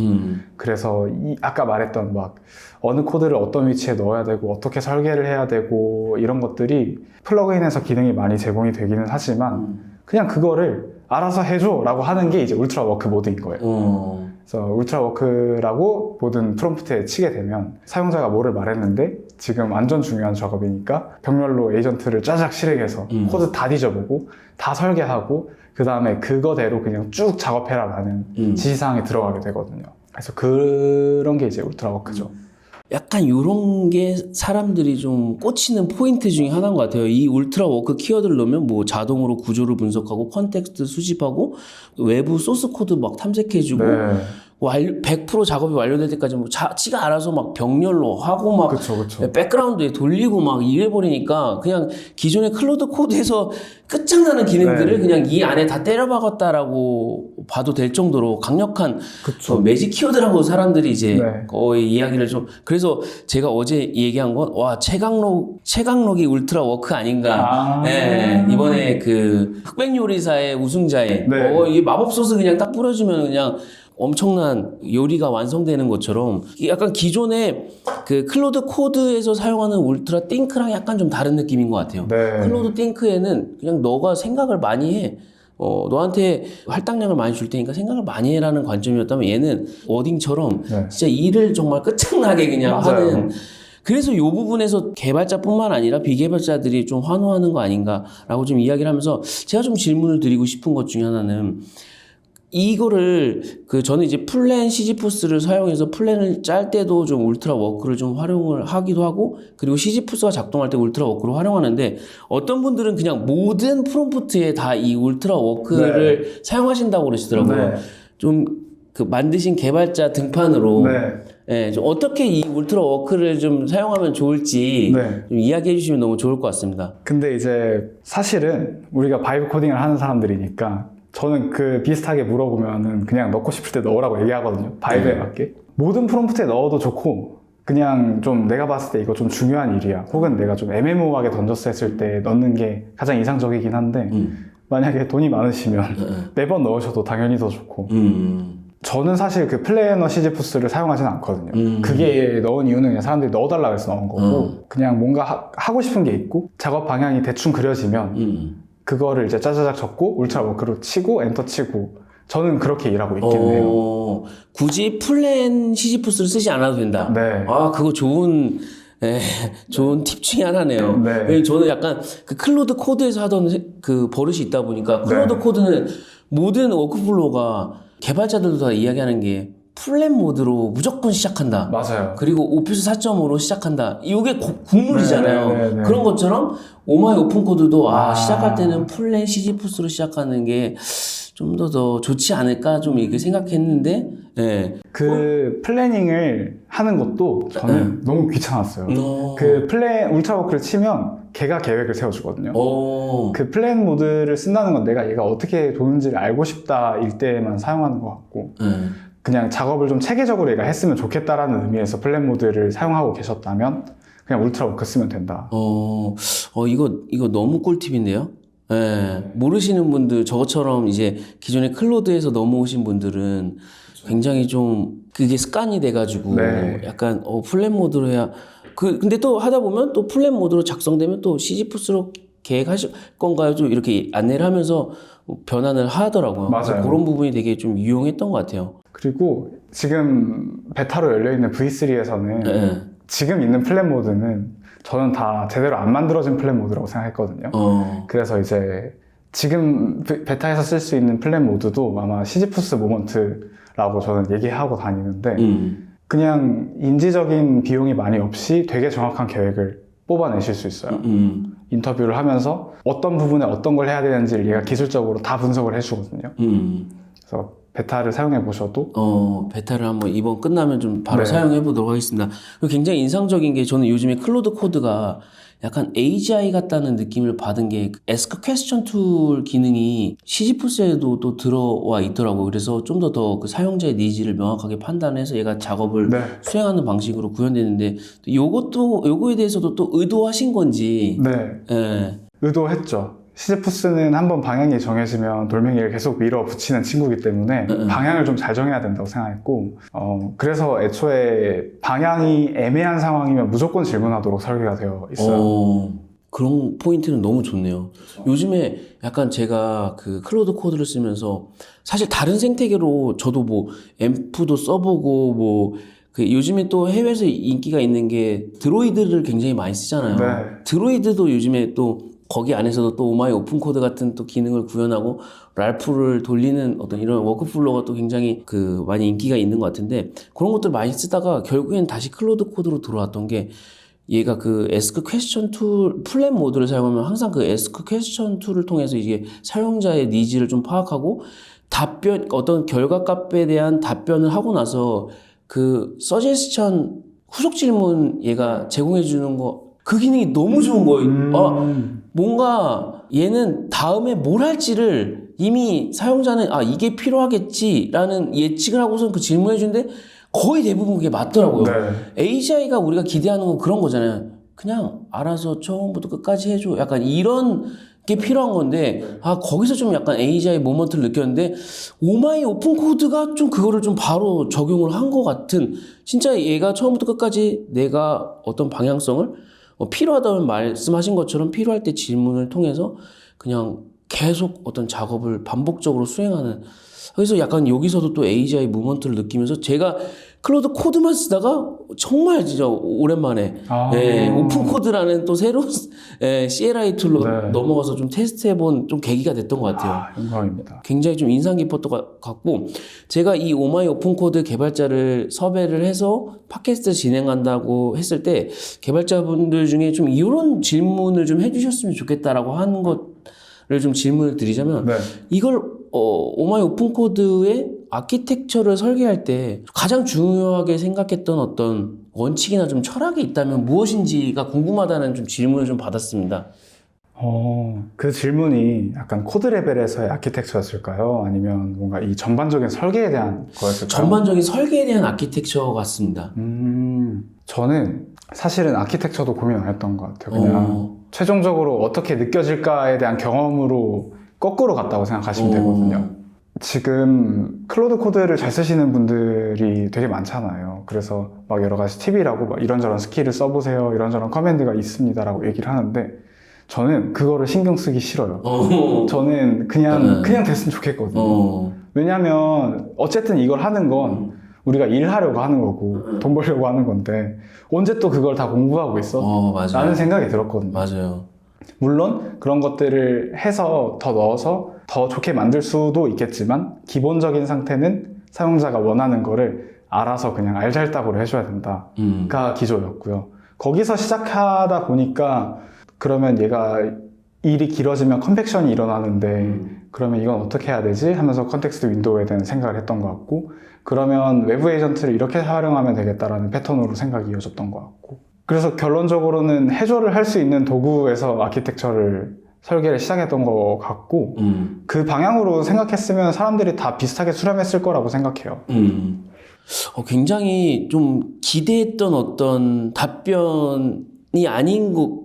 그래서 아까 말했던 막 어느 코드를 어떤 위치에 넣어야 되고 어떻게 설계를 해야 되고 이런 것들이 플러그인에서 기능이 많이 제공이 되기는 하지만 그냥 그거를 알아서 해줘 라고 하는 게 이제 울트라 워크 모드인 거예요. 그래서 울트라 워크라고 모든 프롬프트에 치게 되면 사용자가 뭐를 말했는데 지금 완전 중요한 작업이니까 병렬로 에이전트를 짜작 실행해서 코드 다 뒤져보고 다 설계하고 그 다음에 그거대로 그냥 쭉 작업해라 라는 지시사항이 들어가게 되거든요. 그래서 그런 게 이제 울트라 워크죠. 약간 요런 게 사람들이 좀 꽂히는 포인트 중에 하나인 것 같아요. 이 울트라 워크 키워드를 넣으면 뭐 자동으로 구조를 분석하고 컨텍스트 수집하고 외부 소스 코드 막 탐색해주고 100% 작업이 완료될 때까지 뭐 지가 알아서 막 병렬로 하고 막 그쵸. 백그라운드에 돌리고 막 이래버리니까 그냥 기존의 클로드 코드에서 끝장나는 기능들을 그냥 이 안에 다 때려박았다라고 봐도 될 정도로 강력한 매직 키워드라고 사람들이 이제 거의 이야기를 좀 그래서 제가 어제 얘기한 건 최강록이 울트라 워크 아닌가. 이번에 그 흑백 요리사의 우승자인 이 마법 소스 그냥 딱 뿌려주면 그냥 엄청난 요리가 완성되는 것처럼 약간 기존의 그 클로드 코드에서 사용하는 울트라 띵크랑 약간 좀 다른 느낌인 것 같아요. 클로드 띵크에는 그냥 너가 생각을 많이 해. 너한테 할당량을 많이 줄 테니까 생각을 많이 해라는 관점이었다면 얘는 워딩처럼 진짜 일을 정말 끝장나게 그냥 하는 그래서 이 부분에서 개발자뿐만 아니라 비개발자들이 좀 환호하는 거 아닌가라고 좀 이야기를 하면서 제가 좀 질문을 드리고 싶은 것 중에 하나는 이거를 저는 이제 플랜 시지푸스를 사용해서 플랜을 짤 때도 좀 울트라 워크를 좀 활용을 하기도 하고 그리고 시지푸스가 작동할 때 울트라 워크를 활용하는데 어떤 분들은 그냥 모든 프롬프트에 다 이 울트라 워크를 사용하신다고 그러시더라고요. 좀 그 만드신 개발자 등판으로 좀 어떻게 이 울트라 워크를 좀 사용하면 좋을지 좀 이야기해 주시면 너무 좋을 것 같습니다. 근데 이제 사실은 우리가 바이브 코딩을 하는 사람들이니까 저는 그 비슷하게 물어보면은 그냥 넣고 싶을 때 넣으라고 얘기하거든요. 바이브에 맞게. 모든 프롬프트에 넣어도 좋고 그냥 좀 내가 봤을 때 이거 좀 중요한 일이야. 혹은 내가 좀 애매모호하게 던졌을 때 넣는 게 가장 이상적이긴 한데 만약에 돈이 많으시면 매번 넣으셔도 당연히 더 좋고 저는 사실 그 플래너 시지푸스를 사용하지는 않거든요. 그게 넣은 이유는 그냥 사람들이 넣어달라고 해서 넣은 거고 그냥 뭔가 하고 싶은 게 있고 작업 방향이 대충 그려지면 그거를 이제 짜자작 적고 울트라워크로 치고 엔터 치고 저는 그렇게 일하고 있기는 해요. 굳이 플랜 시지푸스를 쓰지 않아도 된다. 네. 아, 그거 좋은 팁 중에 하나네요. 네. 왜냐면 저는 약간 그 클로드 코드에서 하던 그 버릇이 있다 보니까 클로드 네. 코드는 모든 워크플로우가 개발자들도 다 이야기하는 게 플랜 모드로 무조건 시작한다. 맞아요. 그리고 오피스 4.5로 시작한다. 이게 국룰이잖아요. 네. 그런 것처럼 오마이 오픈 코드도 아. 시작할 때는 플랜 시지푸스로 시작하는 게 좀 더 좋지 않을까 좀 이렇게 생각했는데, 예. 그 플래닝을 하는 것도 저는 너무 귀찮았어요. 그 울트라워크를 치면 걔가 계획을 세워주거든요. 그 플랜 모드를 쓴다는 건 내가 얘가 어떻게 도는지를 알고 싶다 일 때만 사용하는 것 같고 그냥 작업을 좀 체계적으로 얘가 했으면 좋겠다라는 의미에서 플랜 모드를 사용하고 계셨다면 그냥 울트라워크 쓰면 된다. 이거 너무 꿀팁인데요? 예. 모르시는 분들, 저처럼 이제 기존에 클로드에서 넘어오신 분들은 굉장히 좀 그게 습관이 돼가지고 네. 약간 플랜 모드로 해야 근데 또 하다 보면 또 플랜 모드로 작성되면 또 시지푸스로 계획하실 건가요? 좀 이렇게 안내를 하면서 변환을 하더라고요. 맞아요. 그런 부분이 되게 좀 유용했던 것 같아요. 그리고 지금 베타로 열려있는 V3에서는 지금 있는 플랜 모드는 저는 다 제대로 안 만들어진 플랜 모드라고 생각했거든요. 그래서 이제 지금 베타에서 쓸 수 있는 플랜 모드도 아마 시지푸스 모먼트라고 저는 얘기하고 다니는데 그냥 인지적인 비용이 많이 없이 되게 정확한 계획을 뽑아내실 수 있어요. 인터뷰를 하면서 어떤 부분에 어떤 걸 해야 되는지를 얘가 기술적으로 다 분석을 해주거든요. 그래서 베타를 사용해 보셔도 베타를 한번 이번 끝나면 좀 바로 사용해 보도록 하겠습니다. 그리고 굉장히 인상적인 게 저는 요즘에 클로드 코드가 약간 AGI 같다는 느낌을 받은 게 Ask Question Tool 기능이 시지푸스에도 또 들어와 있더라고요. 그래서 좀 더 그 사용자의 니즈를 명확하게 판단해서 얘가 작업을 수행하는 방식으로 구현되는데 요거에 대해서도 또 의도하신 건지. 의도했죠. 시지푸스는 한번 방향이 정해지면 돌멩이를 계속 밀어붙이는 친구이기 때문에 방향을 좀 잘 정해야 된다고 생각했고 그래서 애초에 방향이 애매한 상황이면 무조건 질문하도록 설계가 되어 있어요. 그런 포인트는 너무 좋네요. 요즘에 약간 제가 그 클로드 코드를 쓰면서 사실 다른 생태계로 저도 뭐 앰프도 써보고 요즘에 또 해외에서 인기가 있는 게 드로이드를 굉장히 많이 쓰잖아요. 드로이드도 요즘에 또 거기 안에서도 또 오마이 오픈 코드 같은 또 기능을 구현하고 랄프를 돌리는 어떤 이런 워크플로우가 또 굉장히 많이 인기가 있는 것 같은데 그런 것들 많이 쓰다가 결국엔 다시 클로드 코드로 들어왔던 게 얘가 그 Ask Question Tool 플랜 모드를 사용하면 항상 그 Ask Question Tool을 통해서 이게 사용자의 니즈를 좀 파악하고 어떤 결과값에 대한 답변을 하고 나서 그 서제스천 후속 질문 얘가 제공해 주는 거 그 기능이 너무 좋은 거예요. 뭔가 얘는 다음에 뭘 할지를 이미 사용자는 이게 필요하겠지라는 예측을 하고선 그 질문해 주는데 거의 대부분 그게 맞더라고요. AGI가 우리가 기대하는 건 그런 거잖아요. 그냥 알아서 처음부터 끝까지 해줘. 약간 이런 게 필요한 건데 거기서 좀 약간 AGI 모먼트를 느꼈는데 오마이 오픈 코드가 좀 그거를 좀 바로 적용을 한 것 같은 진짜 얘가 처음부터 끝까지 내가 어떤 방향성을 필요하다면 말씀하신 것처럼 필요할 때 질문을 통해서 그냥 계속 어떤 작업을 반복적으로 수행하는 그래서 약간 여기서도 또 AGI 무먼트를 느끼면서 제가 클로드 코드만 쓰다가 정말 진짜 오랜만에 오픈 코드라는 또 새로운 CLI 툴로 넘어가서 좀 테스트해본 좀 계기가 됐던 것 같아요. 영광입니다. 굉장히 좀 인상 깊었던 것 같고 제가 이 오마이 오픈 코드 개발자를 섭외를 해서 팟캐스트 진행한다고 했을 때 개발자분들 중에 좀 이런 질문을 좀 해주셨으면 좋겠다라고 하는 것을 좀 질문을 드리자면 이걸 오마이 오픈 코드의 아키텍처를 설계할 때 가장 중요하게 생각했던 어떤 원칙이나 좀 철학이 있다면 무엇인지가 궁금하다는 좀 질문을 좀 받았습니다. 그 질문이 약간 코드 레벨에서의 아키텍처였을까요? 아니면 뭔가 이 전반적인 설계에 대한 거였을까요? 전반적인 설계에 대한 아키텍처 같습니다. 저는 사실은 아키텍처도 고민 안 했던 것 같아요. 그냥 최종적으로 어떻게 느껴질까에 대한 경험으로 거꾸로 갔다고 생각하시면 되거든요. 지금 클로드 코드를 잘 쓰시는 분들이 되게 많잖아요. 그래서 막 여러 가지 팁이라고 막 이런저런 스킬을 써보세요. 이런저런 커맨드가 있습니다라고 얘기를 하는데 저는 그거를 신경 쓰기 싫어요. 저는 네. 그냥 됐으면 좋겠거든요. 왜냐면 어쨌든 이걸 하는 건 우리가 일하려고 하는 거고 돈 벌려고 하는 건데 언제 또 그걸 다 공부하고 있어? 맞아요. 라는 생각이 들었거든요. 맞아요. 물론 그런 것들을 해서 더 넣어서 더 좋게 만들 수도 있겠지만 기본적인 상태는 사용자가 원하는 거를 알아서 그냥 알잘딱으로 해줘야 된다가 기조였고요. 거기서 시작하다 보니까 그러면 얘가 일이 길어지면 컴팩션이 일어나는데 그러면 이건 어떻게 해야 되지? 하면서 컨텍스트 윈도우에 대한 생각을 했던 것 같고 그러면 외부 에이전트를 이렇게 활용하면 되겠다라는 패턴으로 생각이 이어졌던 것 같고 그래서 결론적으로는 해조를 할 수 있는 도구에서 아키텍처를 설계를 시작했던 것 같고 그 방향으로 생각했으면 사람들이 다 비슷하게 수렴했을 거라고 생각해요. 굉장히 좀 기대했던 어떤 답변이 아닌 거,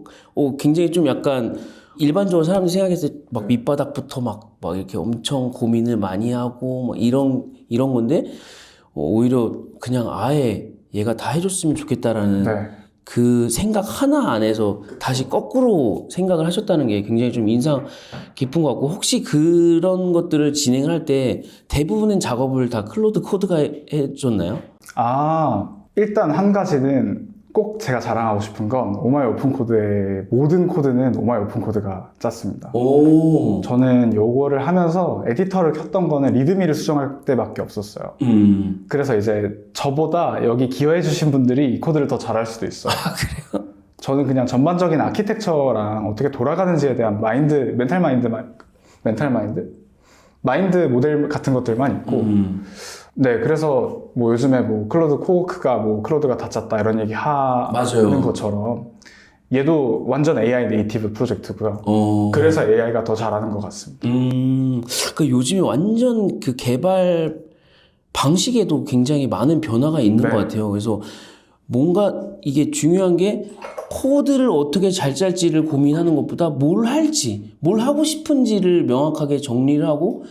굉장히 좀 약간 일반적으로 사람들이 생각했을 때 막 밑바닥부터 막 이렇게 엄청 고민을 많이 하고 뭐 이런 건데 오히려 그냥 아예 얘가 다 해줬으면 좋겠다라는 네. 그 생각 하나 안에서 다시 거꾸로 생각을 하셨다는 게 굉장히 좀 인상 깊은 것 같고 혹시 그런 것들을 진행할 때 대부분의 작업을 다 클로드 코드가 해줬나요? 일단 한 가지는 꼭 제가 자랑하고 싶은 건 오마이 오픈코드의 모든 코드는 오마이 오픈코드가 짰습니다. 저는 요거를 하면서 에디터를 켰던 거는 리드미를 수정할 때밖에 없었어요. 그래서 이제 저보다 여기 기여해 주신 분들이 이 코드를 더 잘할 수도 있어요. 그래요? 저는 그냥 전반적인 아키텍처랑 어떻게 돌아가는지에 대한 멘탈 마인드 모델 같은 것들만 있고 네, 그래서 뭐 요즘에 뭐 클로드 코워크가 뭐 클로드가 다 짰다 이런 얘기 하는 맞아요. 것처럼 얘도 완전 AI 네이티브 프로젝트고요. 그래서 AI가 더 잘하는 것 같습니다. 그 요즘에 완전 그 개발 방식에도 굉장히 많은 변화가 있는 네. 것 같아요. 그래서 뭔가 이게 중요한 게 코드를 어떻게 잘 짤지를 고민하는 것보다 뭘 할지, 뭘 하고 싶은지를 명확하게 정리를 하고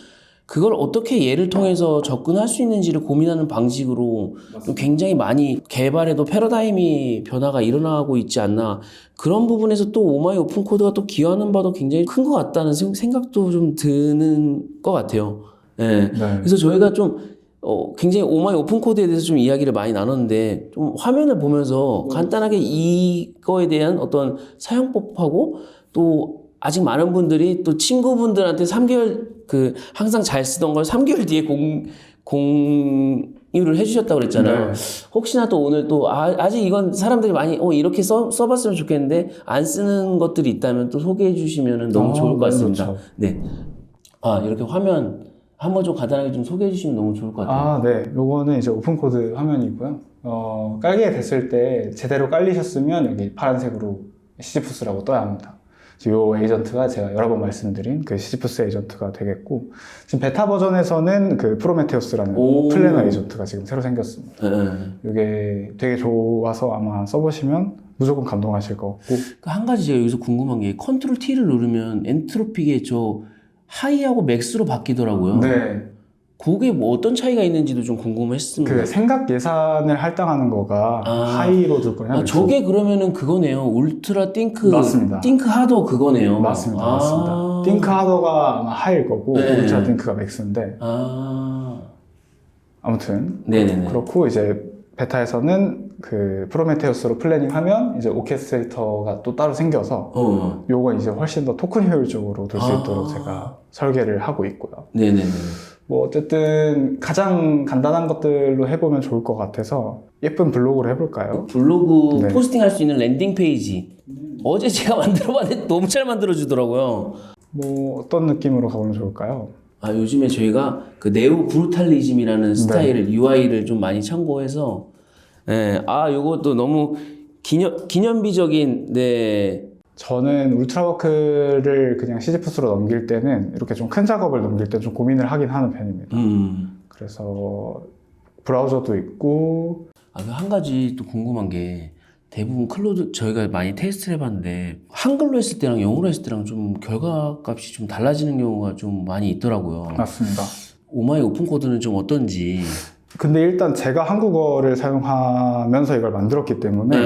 그걸 어떻게 얘를 통해서 접근할 수 있는지를 고민하는 방식으로 좀 굉장히 많이 개발에도 패러다임이 변화가 일어나고 있지 않나. 그런 부분에서 또 오마이 오픈 코드가 또 기여하는 바도 굉장히 큰 것 같다는 생각도 좀 드는 것 같아요. 네. 그래서 저희가 좀 굉장히 오마이 오픈 코드에 대해서 좀 이야기를 많이 나눴는데 좀 화면을 보면서 간단하게 이거에 대한 어떤 사용법하고 또 아직 많은 분들이 또 친구분들한테 3개월 항상 잘 쓰던 걸 3개월 뒤에 공유를 해주셨다고 그랬잖아요. 혹시나 또 오늘 또 아직 이건 사람들이 많이 이렇게 써봤으면 좋겠는데 안 쓰는 것들이 있다면 또 소개해 주시면 너무 좋을 것 같습니다. 그렇죠. 네. 이렇게 화면 한번 좀 간단하게 좀 소개해 주시면 너무 좋을 것 같아요. 네. 요거는 이제 오픈코드 화면이고요. 깔게 됐을 때 제대로 깔리셨으면 여기 파란색으로 시지푸스라고 떠야 합니다. 요 에이전트가 제가 여러 번 말씀드린 그 시지푸스 에이전트가 되겠고 지금 베타 버전에서는 그 프로메테우스라는 플래너 에이전트가 지금 새로 생겼습니다. 이게 되게 좋아서 아마 써보시면 무조건 감동하실 것 같고 한 가지 제가 여기서 궁금한 게 컨트롤 T를 누르면 엔트로피게 저 하이하고 맥스로 바뀌더라고요. 네. 그게 뭐 어떤 차이가 있는지도 좀 궁금했습니다. 그 생각 예산을 할당하는 거가 하이로 둘 거냐? 저게 그러면은 그거네요. 울트라 띵크. 맞습니다. 띵크 하더 그거네요. 맞습니다. 띵크 하더가 아마 하이일 거고 울트라 띵크가 맥스인데. 아무튼 네네네. 그렇고 이제 베타에서는 그 프로메테우스로 플래닝하면 이제 오케스트레이터가 또 따로 생겨서 요건 이제 훨씬 더 토큰 효율적으로 될 수 있도록 제가 설계를 하고 있고요. 네네네. 뭐 어쨌든 가장 간단한 것들로 해보면 좋을 것 같아서 예쁜 블로그로 해볼까요? 블로그 포스팅 할 수 있는 랜딩 페이지. 어제 제가 만들어봤는데 너무 잘 만들어주더라고요. 뭐 어떤 느낌으로 가보면 좋을까요? 요즘에 저희가 그 네오 브루탈리즘이라는 스타일을 UI를 좀 많이 참고해서 요것도 너무 기념비적인 저는 울트라워크를 그냥 시지푸스로 넘길 때는 이렇게 좀 큰 작업을 넘길 때 좀 고민을 하긴 하는 편입니다. 그래서 브라우저도 있고 한 가지 또 궁금한 게 대부분 클로드 저희가 많이 테스트를 해봤는데 한글로 했을 때랑 영어로 했을 때랑 좀 결과값이 좀 달라지는 경우가 좀 많이 있더라고요. 맞습니다. 오마이 오픈 코드는 좀 어떤지. 근데 일단 제가 한국어를 사용하면서 이걸 만들었기 때문에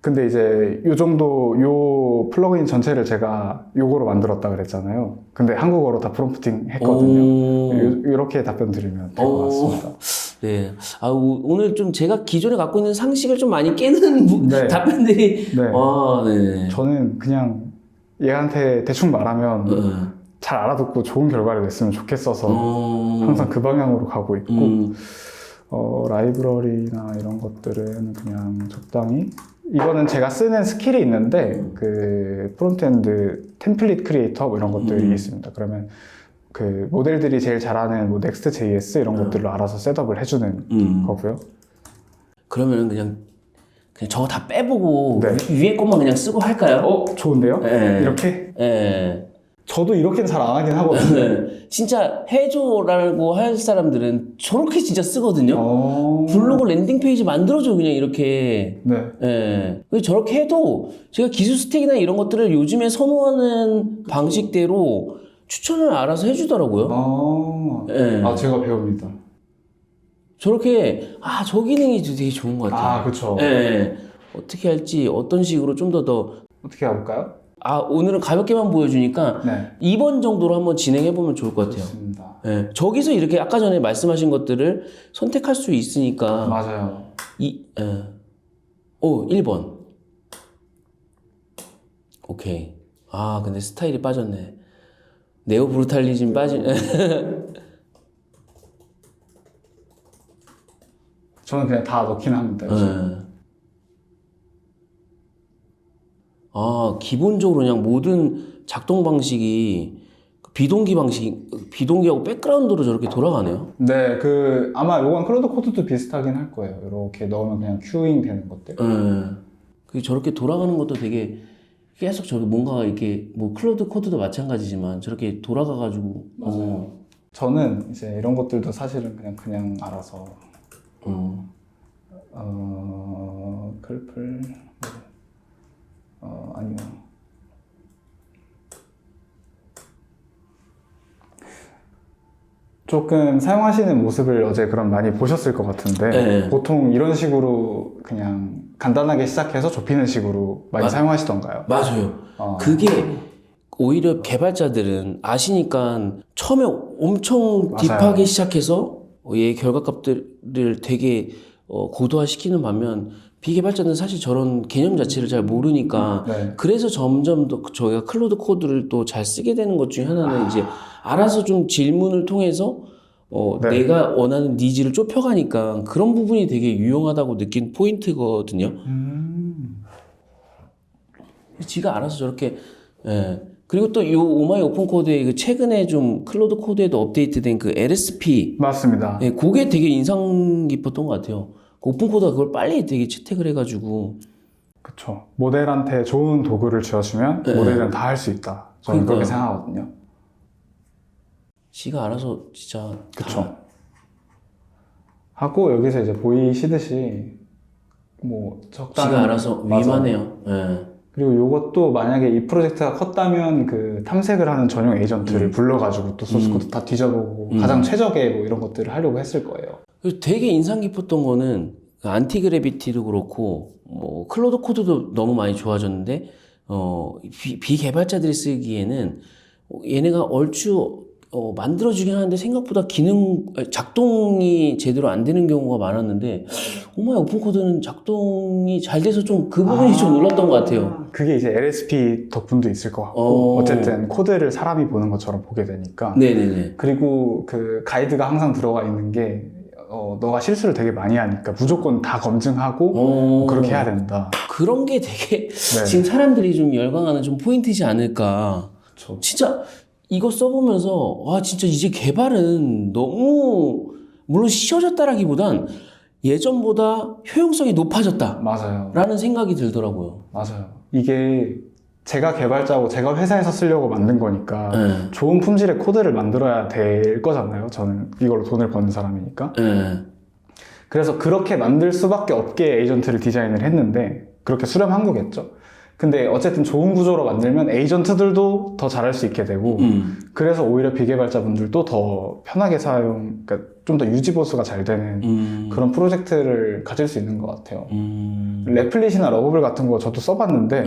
근데 이제 요 정도 요 플러그인 전체를 제가 요거로 만들었다 그랬잖아요. 근데 한국어로 다 프롬프팅 했거든요. 이렇게 답변 드리면 될 것 같습니다. 네. 오늘 좀 제가 기존에 갖고 있는 상식을 좀 많이 깨는 네. 답변들이. 네. 네. 저는 그냥 얘한테 대충 말하면 잘 알아듣고 좋은 결과를 냈으면 좋겠어서 항상 그 방향으로 가고 있고 라이브러리나 이런 것들은 그냥 적당히 이거는 제가 쓰는 스킬이 있는데 그 프론트엔드 템플릿 크리에이터 뭐 이런 것들이 있습니다. 그러면 그 모델들이 제일 잘하는 뭐 Next.js 이런 것들로 알아서 셋업을 해주는 거고요. 그러면은 그냥 저거 다 빼보고 네. 위에 것만 그냥 쓰고 할까요? 좋은데요? 네. 이렇게? 네. 저도 이렇게는 잘 안 하긴 하거든요. 진짜 해줘라고 할 사람들은 저렇게 진짜 쓰거든요. 블로그 랜딩 페이지 만들어줘 그냥 이렇게. 네. 예. 저렇게 해도 제가 기술 스택이나 이런 것들을 요즘에 선호하는 방식대로 추천을 알아서 해주더라고요. 예. 제가 배웁니다. 저렇게 저 기능이 되게 좋은 것 같아요. 그쵸. 예. 어떻게 할지 어떤 식으로 좀 더 어떻게 해볼까요? 오늘은 가볍게만 보여주니까 네. 2번 정도로 한번 진행해보면 좋을 것 같아요. 좋습니다. 예. 저기서 이렇게 아까 전에 말씀하신 것들을 선택할 수 있으니까. 맞아요. 1번. 오케이. 근데 스타일이 빠졌네. 네오 브루탈리즘 빠진. 저는 그냥 다 넣긴 합니다. 기본적으로 그냥 모든 작동 방식이 비동기하고 백그라운드로 저렇게 돌아가네요. 네, 아마 이건 클로드 코드도 비슷하긴 할 거예요. 이렇게 넣으면 그냥 큐잉 되는 것들. 저렇게 돌아가는 것도 되게 계속 저기 뭔가 이렇게 뭐 클로드 코드도 마찬가지지만 저렇게 돌아가가지고. 맞아요. 저는 이제 이런 것들도 사실은 그냥 알아서. 클플. 아니요. 조금 사용하시는 모습을 어제 그럼 많이 보셨을 것 같은데 네. 보통 이런 식으로 그냥 간단하게 시작해서 좁히는 식으로 많이 사용하시던가요? 맞아요. 그게 오히려 개발자들은 아시니까 처음에 엄청 맞아요. 딥하게 시작해서 얘 결과값들을 되게 고도화시키는 반면 비개발자는 사실 저런 개념 자체를 잘 모르니까 네. 그래서 점점 더 저희가 클로드 코드를 또 잘 쓰게 되는 것 중에 하나는 이제 알아서 좀 질문을 통해서 네. 내가 원하는 니즈를 좁혀가니까 그런 부분이 되게 유용하다고 느낀 포인트거든요. 지가 알아서 저렇게. 그리고 또 요 오마이 오픈 코드의 그 최근에 좀 클로드 코드에도 업데이트된 그 LSP. 맞습니다. 그게 되게 인상 깊었던 것 같아요. 오픈 코드가 그걸 빨리 되게 채택을 해가지고. 그쵸. 모델한테 좋은 도구를 쥐어주면 모델은 다 할 수 있다. 저는 그렇게 생각하거든요. 지가 알아서 진짜. 그쵸. 하고 여기서 이제 보이시듯이 뭐 적당히 지가 알아서 위만해요. 그리고 이것도 만약에 이 프로젝트가 컸다면 그 탐색을 하는 전용 에이전트를 불러가지고 또 소스코드 다 뒤져보고 가장 최적의 뭐 이런 것들을 하려고 했을 거예요. 그리고 되게 인상 깊었던 거는 안티그래비티도 그렇고 뭐 클로드 코드도 너무 많이 좋아졌는데 비개발자들이 쓰기에는 얘네가 얼추 만들어주긴 하는데 생각보다 작동이 제대로 안 되는 경우가 많았는데 오마이 오픈코드는 작동이 잘 돼서 좀 그 부분이 좀 놀랐던 것 같아요. 그게 이제 LSP 덕분도 있을 것 같고 어쨌든 코드를 사람이 보는 것처럼 보게 되니까. 네네네. 그리고 그 가이드가 항상 들어가 있는 게 너가 실수를 되게 많이 하니까 무조건 다 검증하고 그렇게 해야 된다. 그런 게 되게 지금 사람들이 좀 열광하는 좀 포인트지 않을까. 그쵸. 진짜 이거 써보면서 와 진짜 이제 개발은 너무 물론 쉬워졌다라기보단 예전보다 효용성이 높아졌다. 맞아요. 라는 생각이 들더라고요. 맞아요. 이게 제가 개발자고 제가 회사에서 쓰려고 만든 거니까 좋은 품질의 코드를 만들어야 될 거잖아요. 저는 이걸로 돈을 버는 사람이니까. 그래서 그렇게 만들 수밖에 없게 에이전트를 디자인을 했는데 그렇게 수렴한 거겠죠. 근데 어쨌든 좋은 구조로 만들면 에이전트들도 더 잘할 수 있게 되고 그래서 오히려 비개발자분들도 더 편하게 그러니까 좀 더 유지 보수가 잘 되는 그런 프로젝트를 가질 수 있는 것 같아요. 레플릿이나 러브블 같은 거 저도 써봤는데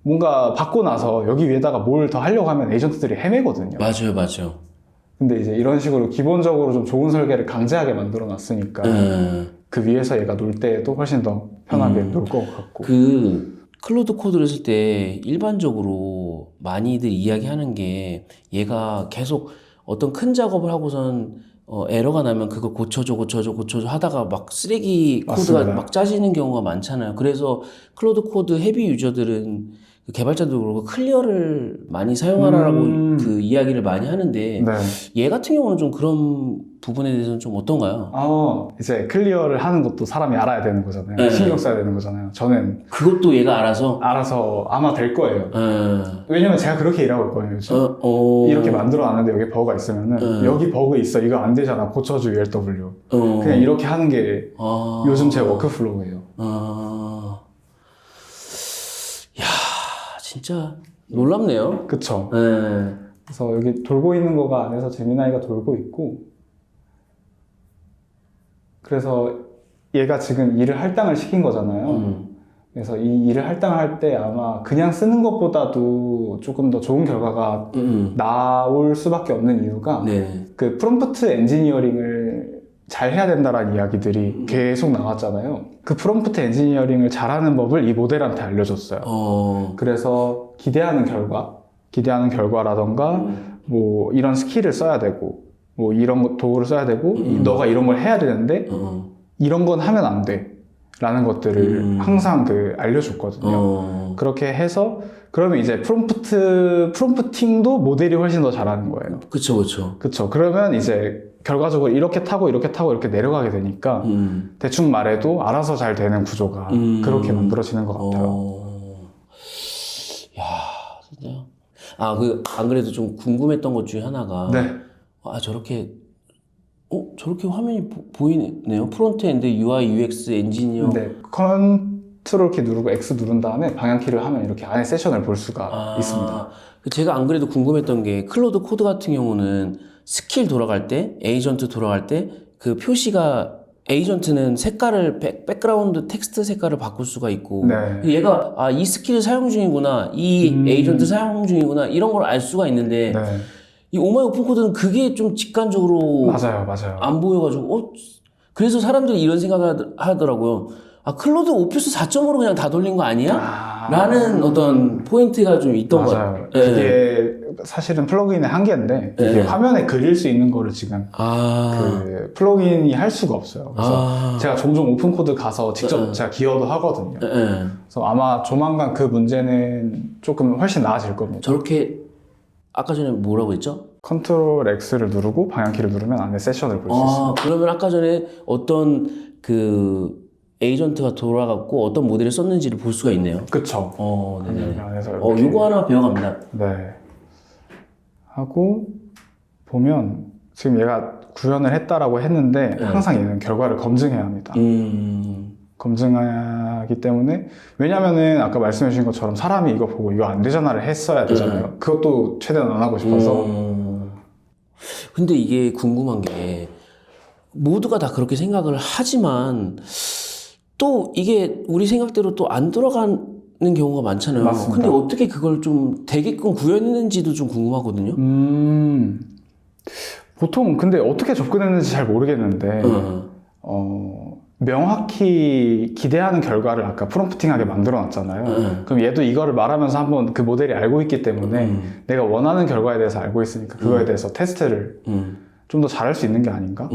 뭔가 받고 나서 여기 위에다가 뭘 더 하려고 하면 에이전트들이 헤매거든요. 맞아요, 맞아요. 근데 이제 이런 식으로 기본적으로 좀 좋은 설계를 강제하게 만들어 놨으니까 그 위에서 얘가 놀 때에도 훨씬 더 편하게 놀 것 같고. 그 클로드 코드를 쓸 때 일반적으로 많이들 이야기하는 게 얘가 계속 어떤 큰 작업을 하고선 에러가 나면 그걸 고쳐줘 하다가 막 쓰레기 코드가 맞습니다. 막 짜지는 경우가 많잖아요. 그래서 클로드 코드 헤비 유저들은 그 개발자도 그렇고 클리어를 많이 사용하라고 그 이야기를 많이 하는데 네. 얘 같은 경우는 좀 그런 부분에 대해서는 좀 어떤가요? 이제 클리어를 하는 것도 사람이 알아야 되는 거잖아요. 네. 신경 써야 되는 거잖아요. 저는 그것도 얘가 알아서 알아서 아마 될 거예요. 왜냐면 제가 그렇게 일하고 있거든요. 요즘. 이렇게 만들어 놨는데 여기 버그가 있으면은 여기 버그 있어. 이거 안 되잖아. 고쳐줘 ULW. 그냥 이렇게 하는 게 요즘 제 워크플로우예요. 야, 진짜 놀랍네요. 그쵸. 네. 그래서 여기 돌고 있는 거가 안에서 제미나이가 돌고 있고 그래서 얘가 지금 일을 할당을 시킨 거잖아요. 그래서 이 일을 할당할 때 아마 그냥 쓰는 것보다도 조금 더 좋은 결과가 나올 수밖에 없는 이유가 네. 그 프롬프트 엔지니어링을 잘 해야 된다라는 이야기들이 계속 나왔잖아요. 그 프롬프트 엔지니어링을 잘하는 법을 이 모델한테 알려줬어요. 그래서 기대하는 결과라던가 뭐 이런 스킬을 써야 되고 뭐 이런 도구를 써야 되고 너가 이런 걸 해야 되는데 이런 건 하면 안 돼 라는 것들을 항상 알려줬거든요. 그렇게 해서 그러면 이제 프롬프팅도 모델이 훨씬 더 잘하는 거예요. 그쵸. 그러면 이제 결과적으로 이렇게 타고 이렇게 내려가게 되니까 대충 말해도 알아서 잘 되는 구조가 그렇게 만들어지는 것 같아요. 야, 진짜. 안 그래도 좀 궁금했던 것 중에 하나가 네. 저렇게 화면이 보이네요. 프론트엔드 UI UX 엔지니어. 네. 컨트롤 키 누르고 X 누른 다음에 방향키를 하면 이렇게 안에 세션을 볼 수가 있습니다. 제가 안 그래도 궁금했던 게 클로드 코드 같은 경우는 스킬 돌아갈 때, 에이전트 돌아갈 때 그 표시가 에이전트는 색깔을 백그라운드 텍스트 색깔을 바꿀 수가 있고 네. 얘가 이 스킬을 사용 중이구나, 이 에이전트 사용 중이구나 이런 걸 알 수가 있는데 네. 이 오마이 오픈 코드는 그게 좀 직관적으로 맞아요. 안 보여가지고 그래서 사람들이 이런 생각을 하더라고요. 클로드 오피스 4.5로 그냥 다 돌린 거 아니야? 라는 어떤 포인트가 좀 있던 것 맞아요. 같아요. 그게 사실은 플러그인의 한계인데 이게 화면에 그릴 수 있는 거를 지금 그 플러그인이 할 수가 없어요. 그래서 제가 종종 오픈 코드 가서 직접 제가 기여도 하거든요. 그래서 아마 조만간 그 문제는 조금 훨씬 나아질 겁니다. 저렇게 아까 전에 뭐라고 했죠? 컨트롤 X를 누르고 방향키를 누르면 안에 세션을 볼 수 있어요. 그러면 아까 전에 어떤 그 에이전트가 돌아갔고 어떤 모델을 썼는지를 볼 수가 있네요. 그쵸. 네네. 안에서 요거 하나 배워갑니다. 네. 하고 보면 지금 얘가 구현을 했다라고 했는데 항상 얘는 결과를 검증해야 합니다. 검증하기 때문에 왜냐면은 아까 말씀해 주신 것처럼 사람이 이거 보고 이거 안 되잖아를 했어야 되잖아요. 그것도 최대한 안 하고 싶어서 근데 이게 궁금한 게 모두가 다 그렇게 생각을 하지만 또 이게 우리 생각대로 또 안 돌아가는 경우가 많잖아요. 맞습니다. 근데 어떻게 그걸 좀 되게끔 구현했는지도 좀 궁금하거든요. 보통 근데 어떻게 접근했는지 잘 모르겠는데 명확히 기대하는 결과를 아까 프롬프팅하게 만들어 놨잖아요. 그럼 얘도 이거를 말하면서 한번 그 모델이 알고 있기 때문에 내가 원하는 결과에 대해서 알고 있으니까 그거에 대해서 테스트를 좀 더 잘할 수 있는 게 아닌가?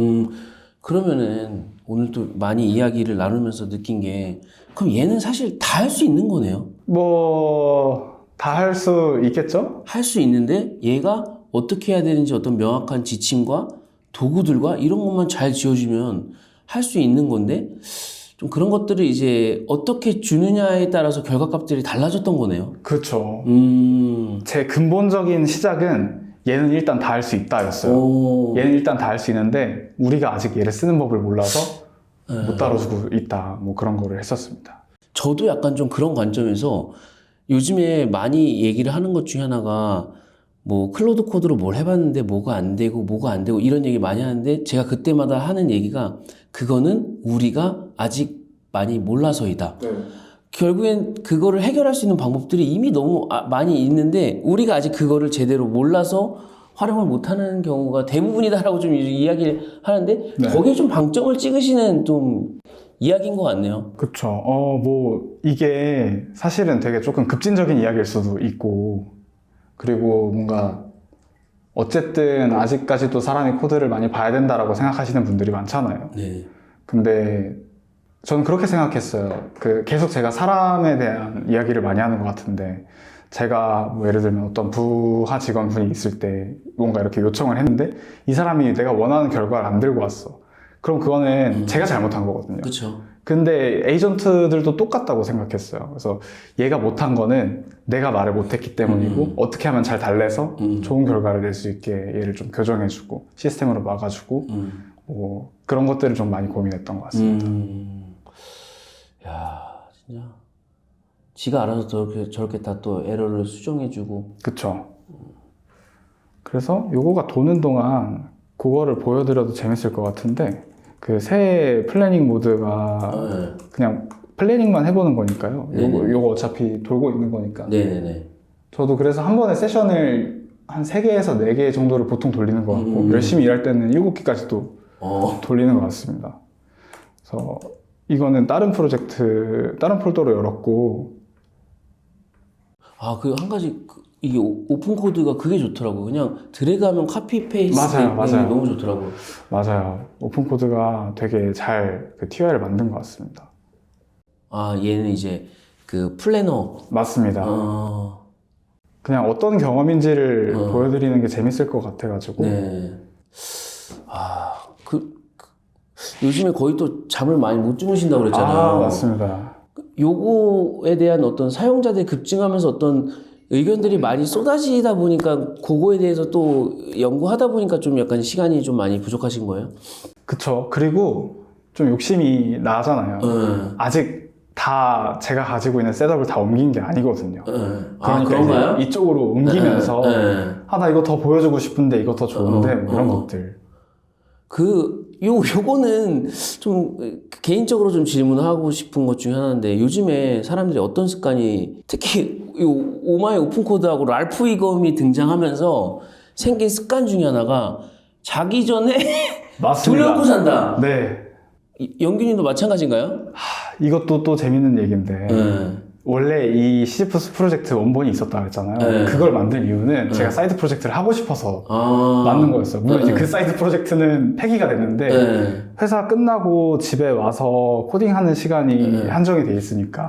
그러면은 오늘 또 많이 이야기를 나누면서 느낀 게 그럼 얘는 사실 다 할 수 있는 거네요. 뭐 다 할 수 있겠죠? 할 수 있는데 얘가 어떻게 해야 되는지 어떤 명확한 지침과 도구들과 이런 것만 잘 지어주면 할 수 있는 건데 좀 그런 것들을 이제 어떻게 주느냐에 따라서 결과값들이 달라졌던 거네요. 그렇죠. 제 근본적인 시작은 얘는 일단 다 할 수 있다였어요. 얘는 일단 다 할 수 있는데 우리가 아직 얘를 쓰는 법을 몰라서 못 다뤄주고 있다. 뭐 그런 거를 했었습니다. 저도 약간 좀 그런 관점에서 요즘에 많이 얘기를 하는 것 중에 하나가 뭐 클로드 코드로 뭘 해봤는데 뭐가 안 되고 뭐가 안 되고 이런 얘기 많이 하는데 제가 그때마다 하는 얘기가 그거는 우리가 아직 많이 몰라서이다. 네. 결국엔 그거를 해결할 수 있는 방법들이 이미 너무 많이 있는데 우리가 아직 그거를 제대로 몰라서 활용을 못하는 경우가 대부분이다라고 좀 이야기를 하는데 네. 거기에 좀 방점을 찍으시는 좀 이야기인 것 같네요. 그쵸. 뭐, 이게 사실은 되게 조금 급진적인 이야기일 수도 있고, 그리고 뭔가, 어쨌든 아직까지도 사람이 코드를 많이 봐야 된다라고 생각하시는 분들이 많잖아요. 네. 근데 저는 그렇게 생각했어요. 계속 제가 사람에 대한 이야기를 많이 하는 것 같은데, 제가 뭐 예를 들면 어떤 부하 직원분이 있을 때 뭔가 이렇게 요청을 했는데, 이 사람이 내가 원하는 결과를 안 들고 왔어. 그럼 그거는 제가 잘못한 거거든요. 그렇죠. 근데 에이전트들도 똑같다고 생각했어요. 그래서 얘가 못한 거는 내가 말을 못했기 때문이고 어떻게 하면 잘 달래서 좋은 결과를 낼 수 있게 얘를 좀 교정해주고 시스템으로 막아주고 뭐 그런 것들을 좀 많이 고민했던 것 같습니다. 야, 진짜 지가 알아서 저렇게 다 또 에러를 수정해주고. 그쵸. 그래서 요거가 도는 동안 그거를 보여드려도 재밌을 것 같은데 그 새 플래닝 모드가 그냥 플래닝만 해보는 거니까요. 요거 어차피 돌고 있는 거니까. 네네네. 저도 그래서 한 번에 세션을 한 3개에서 4개 정도를 보통 돌리는 것 같고 열심히 일할 때는 7개까지도 돌리는 것 같습니다. 그래서 이거는 다른 폴더로 열었고 그 한 가지 이게 오픈 코드가 그게 좋더라고. 그냥 드래그하면 카피 페이스트 맞아요. 너무 좋더라고. 맞아요. 오픈 코드가 되게 잘 그 TOI를 만든 것 같습니다. 얘는 이제 그 플래너. 맞습니다. 그냥 어떤 경험인지를 보여드리는 게 재밌을 것 같아가지고. 네. 요즘에 거의 또 잠을 많이 못 주무신다고 그랬잖아요. 맞습니다. 요거에 대한 어떤 사용자들이 급증하면서 어떤 의견들이 많이 쏟아지다 보니까 그거에 대해서 또 연구하다 보니까 좀 약간 시간이 좀 많이 부족하신 거예요? 그쵸. 그리고 좀 욕심이 나잖아요. 아직 다 제가 가지고 있는 셋업을 다 옮긴 게 아니거든요. 그러니까 그런가요? 이쪽으로 옮기면서 나 이거 더 보여주고 싶은데 이거 더 좋은데 뭐 이런 것들. 요거는 좀 개인적으로 좀 질문하고 싶은 것 중에 하나인데 요즘에 사람들이 어떤 습관이 특히 요 오마이 오픈 코드하고 랄프 이검이 등장하면서 생긴 습관 중에 하나가 자기 전에 맞습니다. 돌려놓고 산다. 네. 영균님도 마찬가지인가요? 이것도 또 재밌는 얘기인데 원래 이 시지프스 프로젝트 원본이 있었다고 했잖아요. 그걸 만든 이유는 제가 사이드 프로젝트를 하고 싶어서 만든 거였어요. 물론 이제 그 사이드 프로젝트는 폐기가 됐는데 회사 끝나고 집에 와서 코딩하는 시간이 한정이 돼 있으니까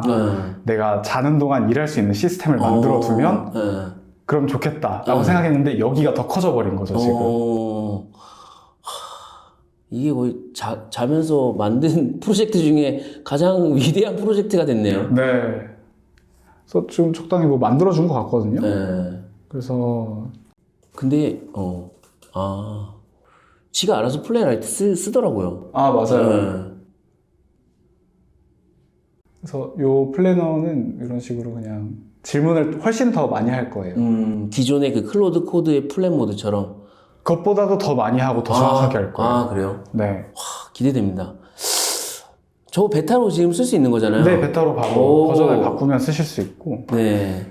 내가 자는 동안 일할 수 있는 시스템을 만들어 두면 그럼 좋겠다라고 생각했는데 여기가 더 커져 버린 거죠, 지금. 이게 거의 자면서 만든 프로젝트 중에 가장 위대한 프로젝트가 됐네요. 네. 그래서 지금 적당히 뭐 만들어준 것 같거든요. 네. 그래서. 근데, 지가 알아서 플레이라이트 쓰더라고요. 맞아요. 네. 그래서 요 플래너는 이런 식으로 그냥 질문을 훨씬 더 많이 할 거예요. 기존의 그 클로드 코드의 플랜 모드처럼. 그것보다도 더 많이 하고 더 정확하게 할 거예요. 그래요? 네. 기대됩니다. 저 베타로 지금 쓸 수 있는 거잖아요. 네, 베타로 바로 버전을 바꾸면 쓰실 수 있고. 네.